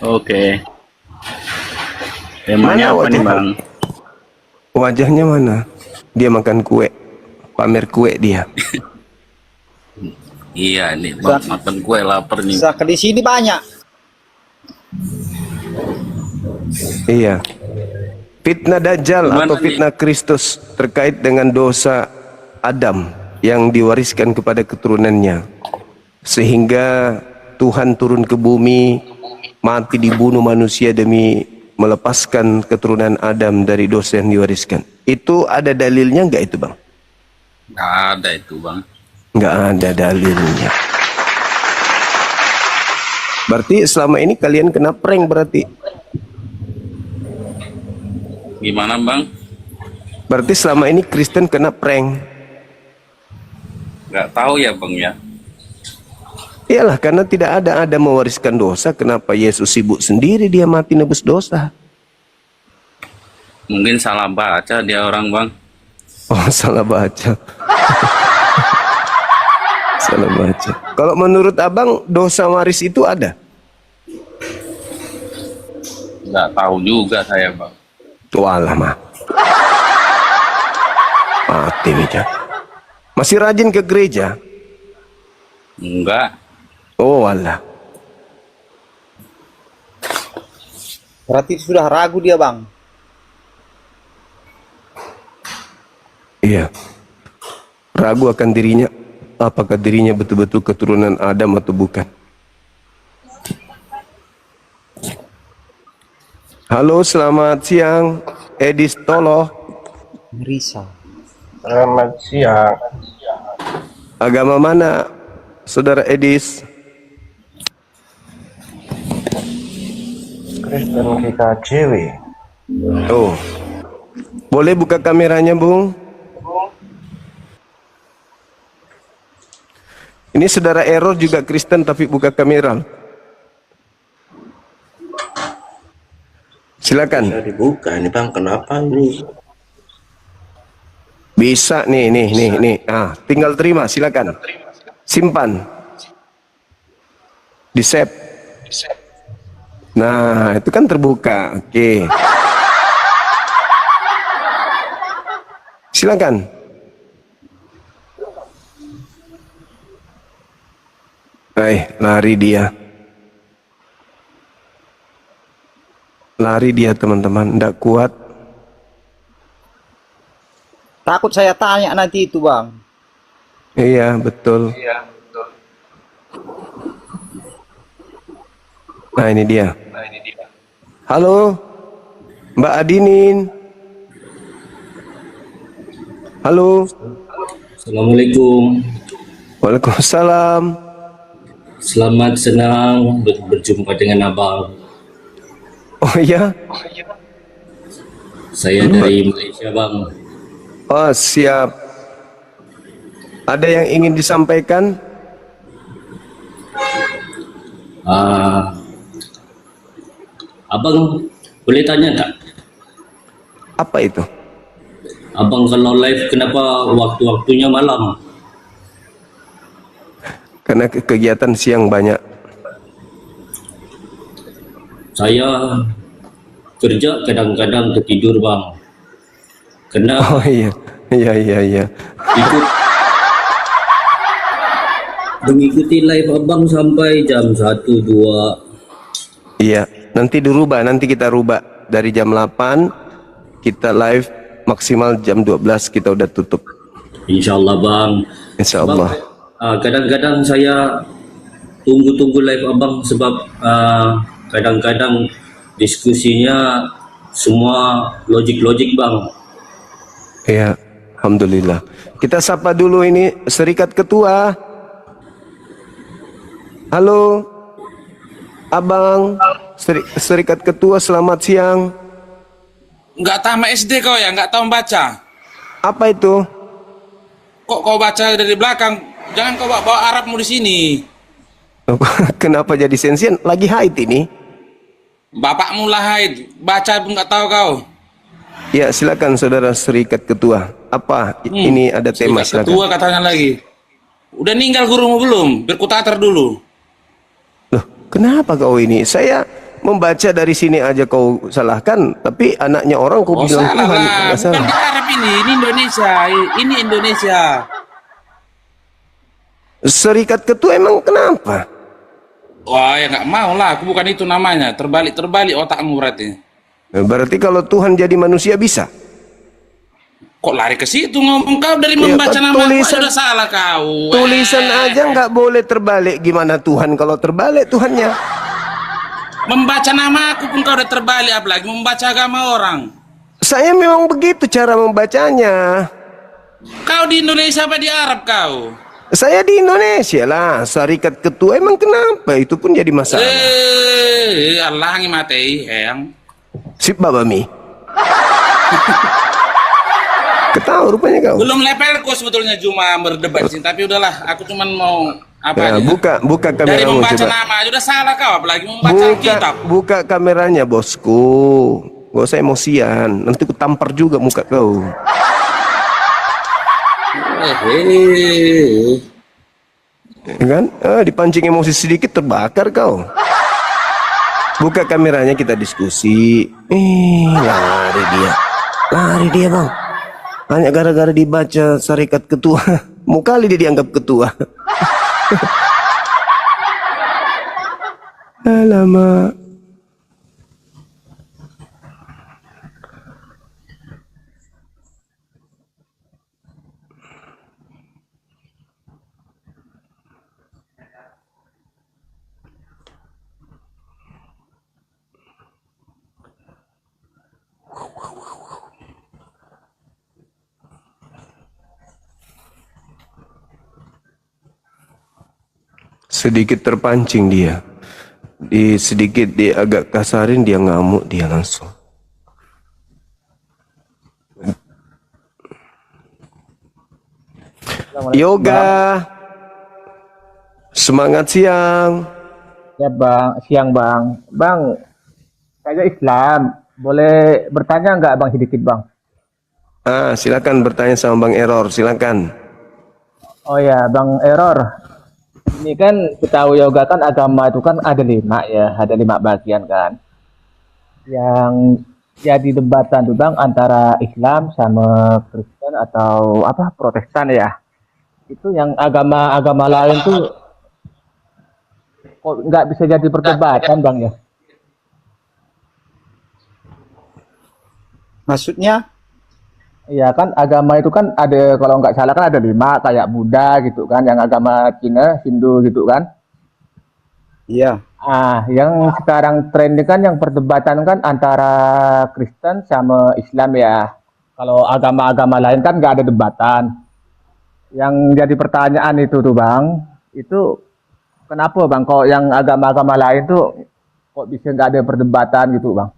Oke. Temanya
Mana
apa nih
wajah-
Bang?
Wajahnya mana? Dia makan kue. Pamer kue dia.
Iya nih Bang, makan kue lapar nih.
Saka di sini banyak.
Iya. Fitnah Dajjal
Gimana
atau
nih?
fitnah Kristus terkait dengan dosa Adam yang diwariskan kepada keturunannya. Sehingga Tuhan turun ke bumi, mati dibunuh manusia demi melepaskan keturunan Adam dari dosa yang diwariskan. Itu ada dalilnya nggak itu Bang?
Nggak ada itu Bang.
Nggak ada dalilnya. Berarti selama ini kalian kena prank berarti?
Gimana Bang?
Berarti selama ini Kristen kena prank?
Nggak tahu ya Bang ya.
Iyalah, karena tidak ada Adam mewariskan dosa, kenapa Yesus sibuk sendiri dia mati nebus dosa?
Mungkin salah baca dia orang Bang.
Oh, salah baca. Salah baca. Kalau menurut Abang, dosa waris itu ada?
Nggak tahu juga saya Bang.
Walah mah. Mati meja. Masih rajin ke gereja?
Enggak.
Oh, walah.
Berarti sudah ragu dia, Bang.
Iya. Ragu akan dirinya, apakah dirinya betul-betul keturunan Adam atau bukan. Halo, selamat siang. Edis Tolo.
Risa.
Selamat siang.
Agama mana, Saudara Edis?
Kristen GKJW.
Oh. Boleh buka kameranya, Bung? Ini Saudara Error juga Kristen tapi buka kamera. Silakan.
Bisa dibuka ini bang, kenapa ini?
Bisa nih. Tinggal terima, silakan. Simpan. Di save. Nah, itu kan terbuka. Oke. Silakan. Lari dia. Lari dia teman-teman, ndak kuat.
Takut saya tanya nanti itu bang.
Iya, betul. Nah, ini dia. Halo, Mbak Adinin. Halo.
Assalamualaikum.
Waalaikumsalam.
Selamat senang berjumpa dengan abang.
Oh iya?
Saya dari Malaysia bang.
Oh siap. Ada yang ingin disampaikan?
Abang boleh tanya tak?
Apa itu?
Abang kalau live kenapa waktu-waktunya malam?
Karena kegiatan siang banyak.
Saya kerja kadang-kadang tertidur bang. Kena
Oh iya.
ikut mengikuti live abang sampai jam 1, 2.
Iya. Nanti dirubah. Nanti kita rubah dari jam 8 kita live maksimal jam 12 kita udah tutup.
Insyaallah bang.
Insyaallah.
Kadang-kadang saya tunggu live abang sebab kadang-kadang diskusinya semua logik bang.
Iya, alhamdulillah. Kita sapa dulu ini Serikat Ketua. Halo, Abang. Serikat Ketua, selamat siang.
Nggak tamat SD kau ya, nggak tahu membaca.
Apa itu?
Kok kau baca dari belakang? Jangan kau bawa Arabmu di sini.
Kenapa jadi sensian? Lagi haid ini.
Bapakmu lah haid, baca pun nggak tahu kau.
Ya, silakan Saudara Serikat Ketua. Apa ini ada tema?
Serikat
Silakan.
Ketua katanya lagi. Udah ninggal gurumu belum? Berkutater dulu.
Loh, kenapa kau ini? Saya membaca dari sini aja kau salahkan, tapi anaknya orang kau bilang
salah
Tuhan.
lah.
Nggak
Bukan
salah.
di Arab ini Indonesia. Ini Indonesia.
Serikat Ketua emang kenapa?
Wah ya nggak mau lah. Aku bukan itu namanya. Terbalik otakmu berarti.
Berarti kalau Tuhan jadi manusia bisa?
Kok lari ke situ ngomong kau dari
Ya,
membaca
kan
nama
tulisan-
sudah salah kau.
Tulisan aja nggak boleh terbalik. Gimana Tuhan kalau terbalik Tuhannya?
Membaca nama aku pun kau udah terbalik, apalagi membaca agama orang.
Saya memang begitu cara membacanya.
Kau di Indonesia apa di Arab kau?
Saya di Indonesia lah. Serikat Ketua emang kenapa? Itu pun jadi masalah.
Allah ngi matei yang.
Sip babami. Ketahu rupanya kau.
Belum levelku sebetulnya cuma berdebat sih, tapi udahlah, aku cuman mau apa
Ya,
aja.
buka
Dari
kameramu
membaca
coba.
nama aja udah salah kau, apalagi membaca kitab.
Buka kameranya bosku. Gak usah emosian. Nanti ku tampar juga muka kau. Ya kan? Dipancing emosi sedikit terbakar kau. Buka kameranya kita diskusi. Lari dia bang. Hanya gara-gara dibaca Serikat Ketua. Mau kali dia dianggap ketua. Alamak. Sedikit terpancing dia. Sedikit dia agak kasarin, dia ngamuk, dia langsung. Yoga. Semangat siang.
Ya bang, siang bang. Bang, saya Islam.
Boleh bertanya nggak Bang sedikit Bang?
Silakan bertanya sama Bang Error, silakan.
Oh ya, Bang Error. Ini kan kita tahu yoga kan agama itu kan ada 5 ya, ada 5 bagian kan. Yang jadi debatan tuh Bang antara Islam sama Kristen atau apa Protestan ya. Itu yang agama-agama lain tuh kok nggak bisa jadi perdebatan Bang ya? Maksudnya? Iya kan agama itu kan ada kalau nggak salah kan ada 5 kayak Buddha gitu kan, yang agama Cina, Hindu gitu kan. Iya. Yang sekarang tren ini kan yang perdebatan kan antara Kristen sama Islam ya. Kalau agama-agama lain kan nggak ada debatan. Yang jadi pertanyaan itu tuh Bang, itu kenapa Bang kok yang agama-agama lain tuh kok bisa nggak ada perdebatan gitu Bang?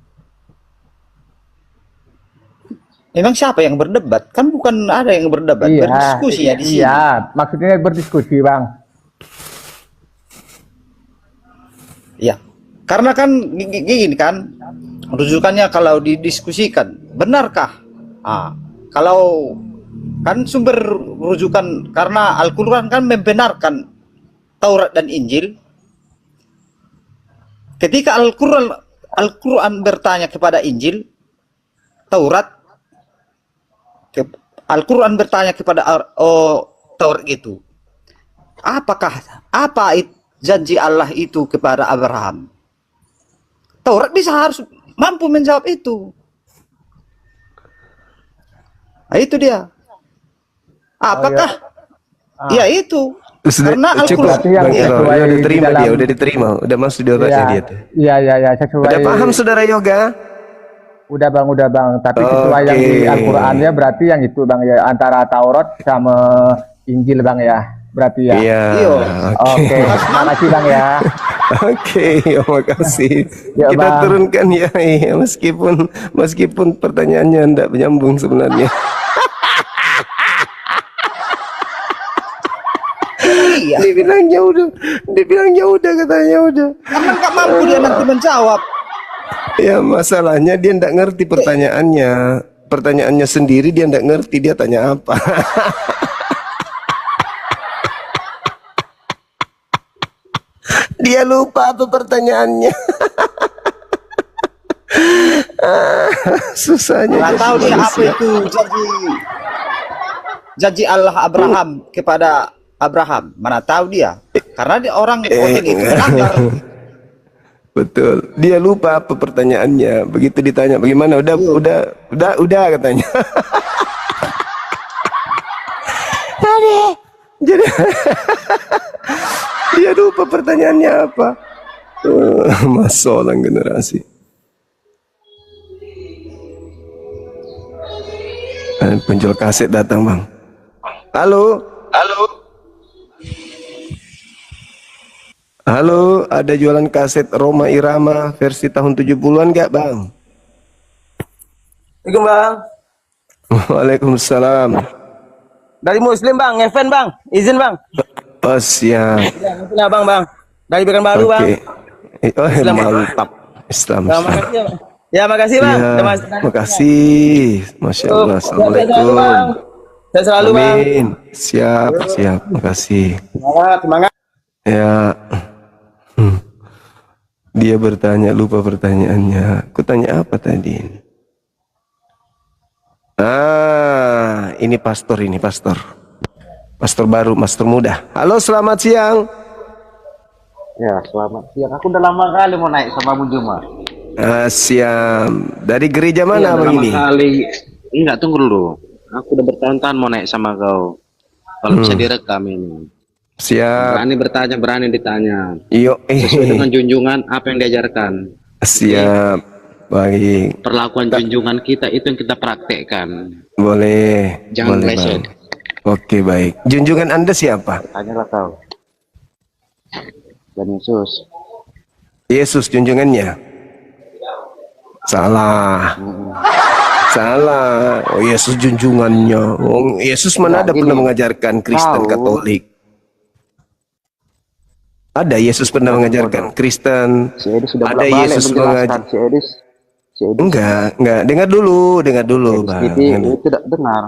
Emang siapa yang berdebat? Kan bukan ada yang berdebat, berdiskusi ya di sini. Iya, maksudnya berdiskusi, Bang. Iya. Karena kan gini kan, rujukannya kalau didiskusikan, benarkah? Kalau kan sumber rujukan karena Al-Qur'an kan membenarkan Taurat dan Injil. Ketika Al-Qur'an bertanya kepada Injil, Taurat, Al-Quran bertanya kepada Taurat gitu, apa janji Allah itu kepada Abraham? Taurat harus mampu menjawab itu. Nah, itu dia. Apakah? Ya itu. Karena Al-Quran
udah diterima dia, udah diterima, udah masuk di otaknya dia tuh.
Iya,
Udah paham saudara Yoga?
Udah bang. Tapi sesuai yang di Al-Qurannya berarti yang itu bang ya, antara Taurat sama Injil bang ya, berarti ya.
Iya.
Oke. Makasih bang ya.
Oke, makasih.
Ya,
Kita
bang.
turunkan ya, meskipun pertanyaannya tidak menyambung sebenarnya.
Iya.
Dia bilangnya udah katanya udah.
Karena nggak mampu dia nanti menjawab.
Ya masalahnya dia tidak ngerti pertanyaannya sendiri dia tidak ngerti, dia tanya apa. Dia lupa apa pertanyaannya. Susahnya.
Nggak tahu dia apa itu janji Allah Abraham kepada Abraham, mana tahu dia, karena dia orang itu melanggar.
Betul. Dia lupa apa pertanyaannya. Begitu ditanya bagaimana? Udah katanya. Jadi dia lupa pertanyaannya apa. Masalah generasi. Penjual kaset datang, Bang. Halo. Halo, ada jualan kaset Roma Irama versi tahun 70-an enggak, Bang?
Assalamualaikum, Bang.
Waalaikumsalam.
Dari Muslim, Bang. Ngefan, Bang. Izin, Bang.
Oh, siap.
Ya, Bang. Dari Pekanbaru, Bang.
Oh,
Islam,
mantap. Islam.
Ya, makasih, ya, Bang. Ya, makasih, Bang.
Ya, makasih. Masya Allah. Assalamualaikum.
Saya selalu, Bang.
Amin. Siap. Makasih.
Semangat.
Ya. Dia bertanya, lupa pertanyaannya. Aku tanya apa tadi? Ini pastor. Pastor baru, pastor muda. Halo, selamat siang.
Ya, selamat siang. Aku udah lama kali mau naik sama Bung Juma.
Siang. Dari gereja mana Bang ini?
Enggak, tunggu dulu. Aku udah bertahun-tahun mau naik sama kau. Kalau bisa direkam ini.
Siap.
Berani bertanya, berani ditanya.
Iyo.
Sesuai dengan junjungan apa yang diajarkan.
Siap. Baik.
Perlakuan junjungan kita itu yang kita praktekkan.
Boleh.
Jangan
boleh,
leset.
Bang. Oke, baik. Junjungan Anda siapa?
Tanyalah kau. Dan Yesus.
Yesus junjungannya. Salah. Salah. Oh, Yesus junjungannya. Oh, Yesus mana ada pernah mengajarkan Kristen Katolik? Ada Yesus pernah mengajarkan Kristen. Ada Yesus mengajarkan. Enggak. Dengar dulu, Bang.
Jadi tidak dengar.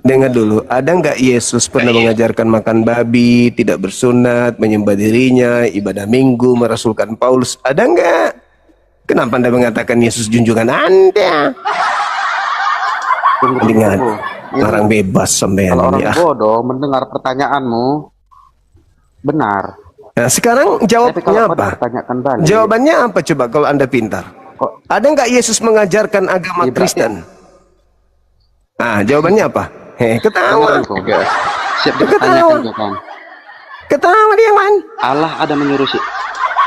Dengar dulu. Ada nggak Yesus pernah mengajarkan makan babi, tidak bersunat, menyembah dirinya, ibadah minggu, merasulkan Paulus? Ada nggak? Kenapa Anda mengatakan Yesus junjungan Anda? Dengan orang bebas sampean
Kalau orang
ini.
bodoh mendengar pertanyaanmu benar.
Nah, sekarang jawabnya apa?
Pertanyakan balik.
Jawabannya apa coba kalau Anda pintar? Ada nggak Yesus mengajarkan agama Kristen? Ah, jawabannya apa? Ketawa.
Siap dipertanyakan kan?
Ketawa dia, Man.
Allah ada menyuruh sih.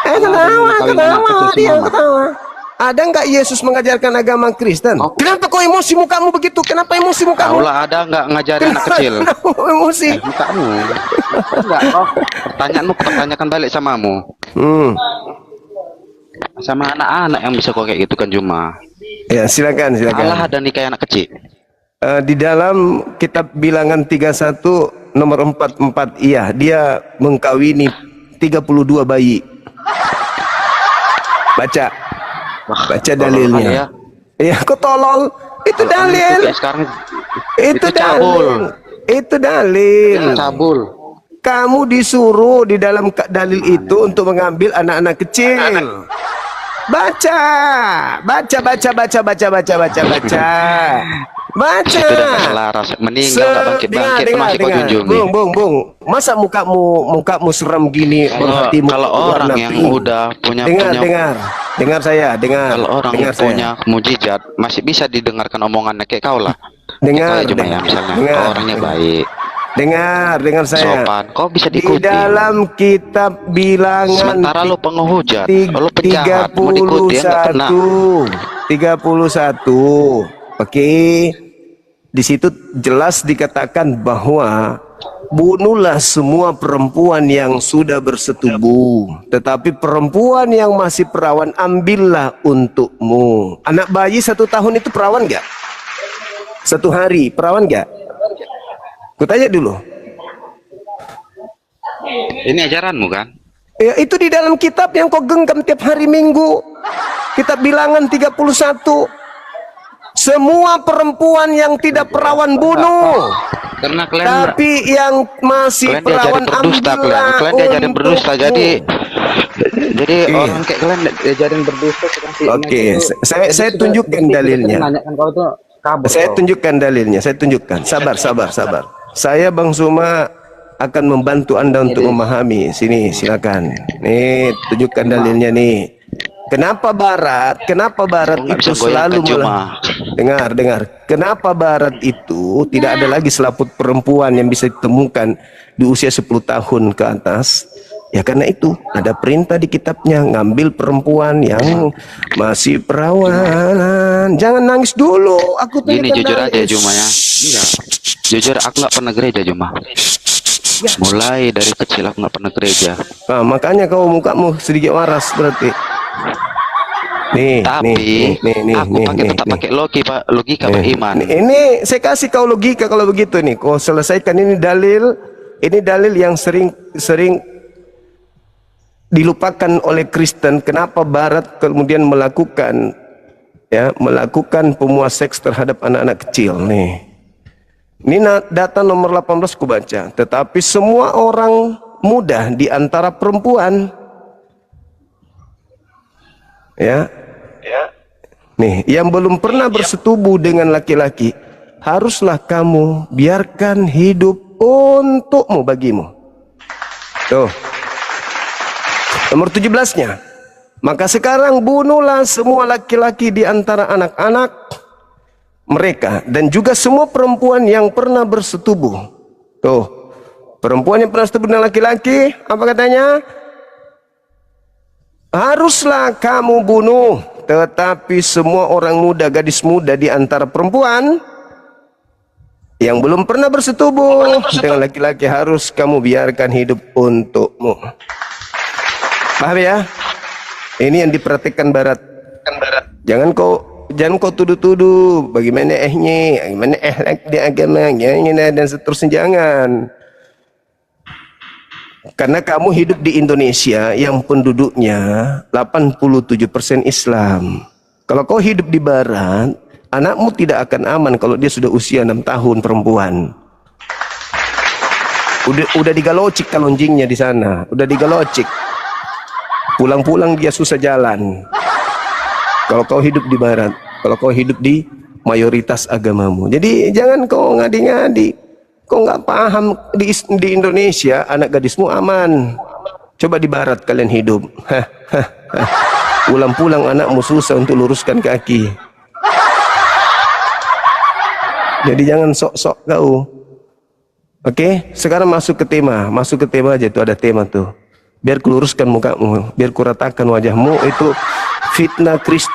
Ketawa. Ada nggak Yesus mengajarkan agama Kristen? Kenapa kau emosi mukamu begitu? Kenapa emosi mukamu?
Allah ada nggak ngajarin anak kecil?
Emosi.
Mukamu. Enggak, pertanyaanmu pertanyakan balik samamu. Sama anak-anak yang bisa kok kayak gitu kan cuma.
Ya, silakan.
Allah ada nikahi anak kecil.
Di dalam kitab Bilangan 31 nomor 44, iya, dia mengkawini 32 bayi. Baca dalilnya. Iya, kok tolol? Itu dalil. Itu dalil. Itu dalil.
Cabul.
Kamu disuruh di dalam dalil itu untuk mengambil anak-anak kecil. Baca.
Itu udah selaras. Meninggal nggak bangkit-bangkit masih kau junjung nih.
Bung. Masa mukamu serem gini?
Kalau orang yang udah punya
dengar saya.
Kalau orang yang punya mujizat masih bisa didengarkan omongannya kayak kau lah.
Dengar
misalnya orangnya baik.
Dengar saya.
Sopan, kau bisa diikuti.
Di dalam kitab Bilangan.
Sementara lo penghujat, lo penjahat, mau diikuti enggak pernah.
31. Oke. Di situ jelas dikatakan bahwa bunuhlah semua perempuan yang sudah bersetubuh, tetapi perempuan yang masih perawan ambillah untukmu. Anak bayi 1 tahun itu perawan nggak? 1 hari perawan nggak? Kutanya dulu.
Ini ajaranmu kan?
Ya, itu di dalam kitab yang kau genggam tiap hari Minggu. Kitab Bilangan 31. Semua perempuan yang tidak perawan bunuh.
Karena kalian
tapi yang masih perawan ambillah.
Kalian diajarin berdusta. Jadi orang kayak kalian diajarin berdusta.
Oke, saya tunjukkan dalilnya. Saya tunjukkan dalilnya. Sabar. Saya Bang Suma akan membantu Anda untuk memahami. Sini, silakan. Nih, tunjukkan dalilnya nih. Kenapa Barat itu selalu dengar. Kenapa Barat itu tidak ada lagi selaput perempuan yang bisa ditemukan di usia 10 tahun ke atas? Ya karena itu ada perintah di kitabnya, ngambil perempuan yang masih perawan. Jangan nangis dulu. Aku
ini jujur aja Juma ya. Enggak. Jujur aku nggak pernah gereja Juma. Mulai dari kecil aku nggak pernah gereja.
Nah, makanya kau mukamu sedikit waras berarti.
Tapi aku pakai logika beriman.
Ini saya kasih kau logika kalau begitu nih. Kau selesaikan ini dalil yang sering dilupakan oleh Kristen. Kenapa Barat kemudian melakukan pemuas seks terhadap anak-anak kecil nih. Ini data nomor 18 ku baca. Tetapi semua orang muda di antara perempuan nih yang belum pernah bersetubuh dengan laki-laki, haruslah kamu biarkan hidup untukmu bagimu. Tuh. Nomor 17-nya. Maka sekarang bunuhlah semua laki-laki di antara anak-anak mereka dan juga semua perempuan yang pernah bersetubuh. Tuh. Perempuan yang pernah bersetubuh dengan laki-laki, apa katanya? Haruslah kamu bunuh, tetapi semua orang muda, gadis muda di antara perempuan yang belum pernah bersetubuh dengan laki-laki harus kamu biarkan hidup untukmu. Paham ya? Ini yang diperhatikan Barat. Jangan kau tuduh-tuduh bagaimana bagaimana di agama, dan seterusnya jangan. Karena kamu hidup di Indonesia yang penduduknya 87% Islam. Kalau kau hidup di Barat, anakmu tidak akan aman kalau dia sudah usia 6 tahun perempuan. Udah digalocik kalonjingnya di sana, udah digalocik. Pulang-pulang dia susah jalan. Kalau kau hidup di Barat, kalau kau hidup di mayoritas agamamu. Jadi jangan kau ngadi-ngadi. Kau nggak paham di Indonesia anak gadismu aman. Coba di Barat kalian hidup. Pulang-pulang anakmu susah untuk luruskan kaki. Jadi jangan sok-sok kau. Oke, sekarang masuk ke tema aja tuh, ada tema tuh. Biar kuluruskan mukamu, biar kuratakan wajahmu. Itu fitnah Kristus.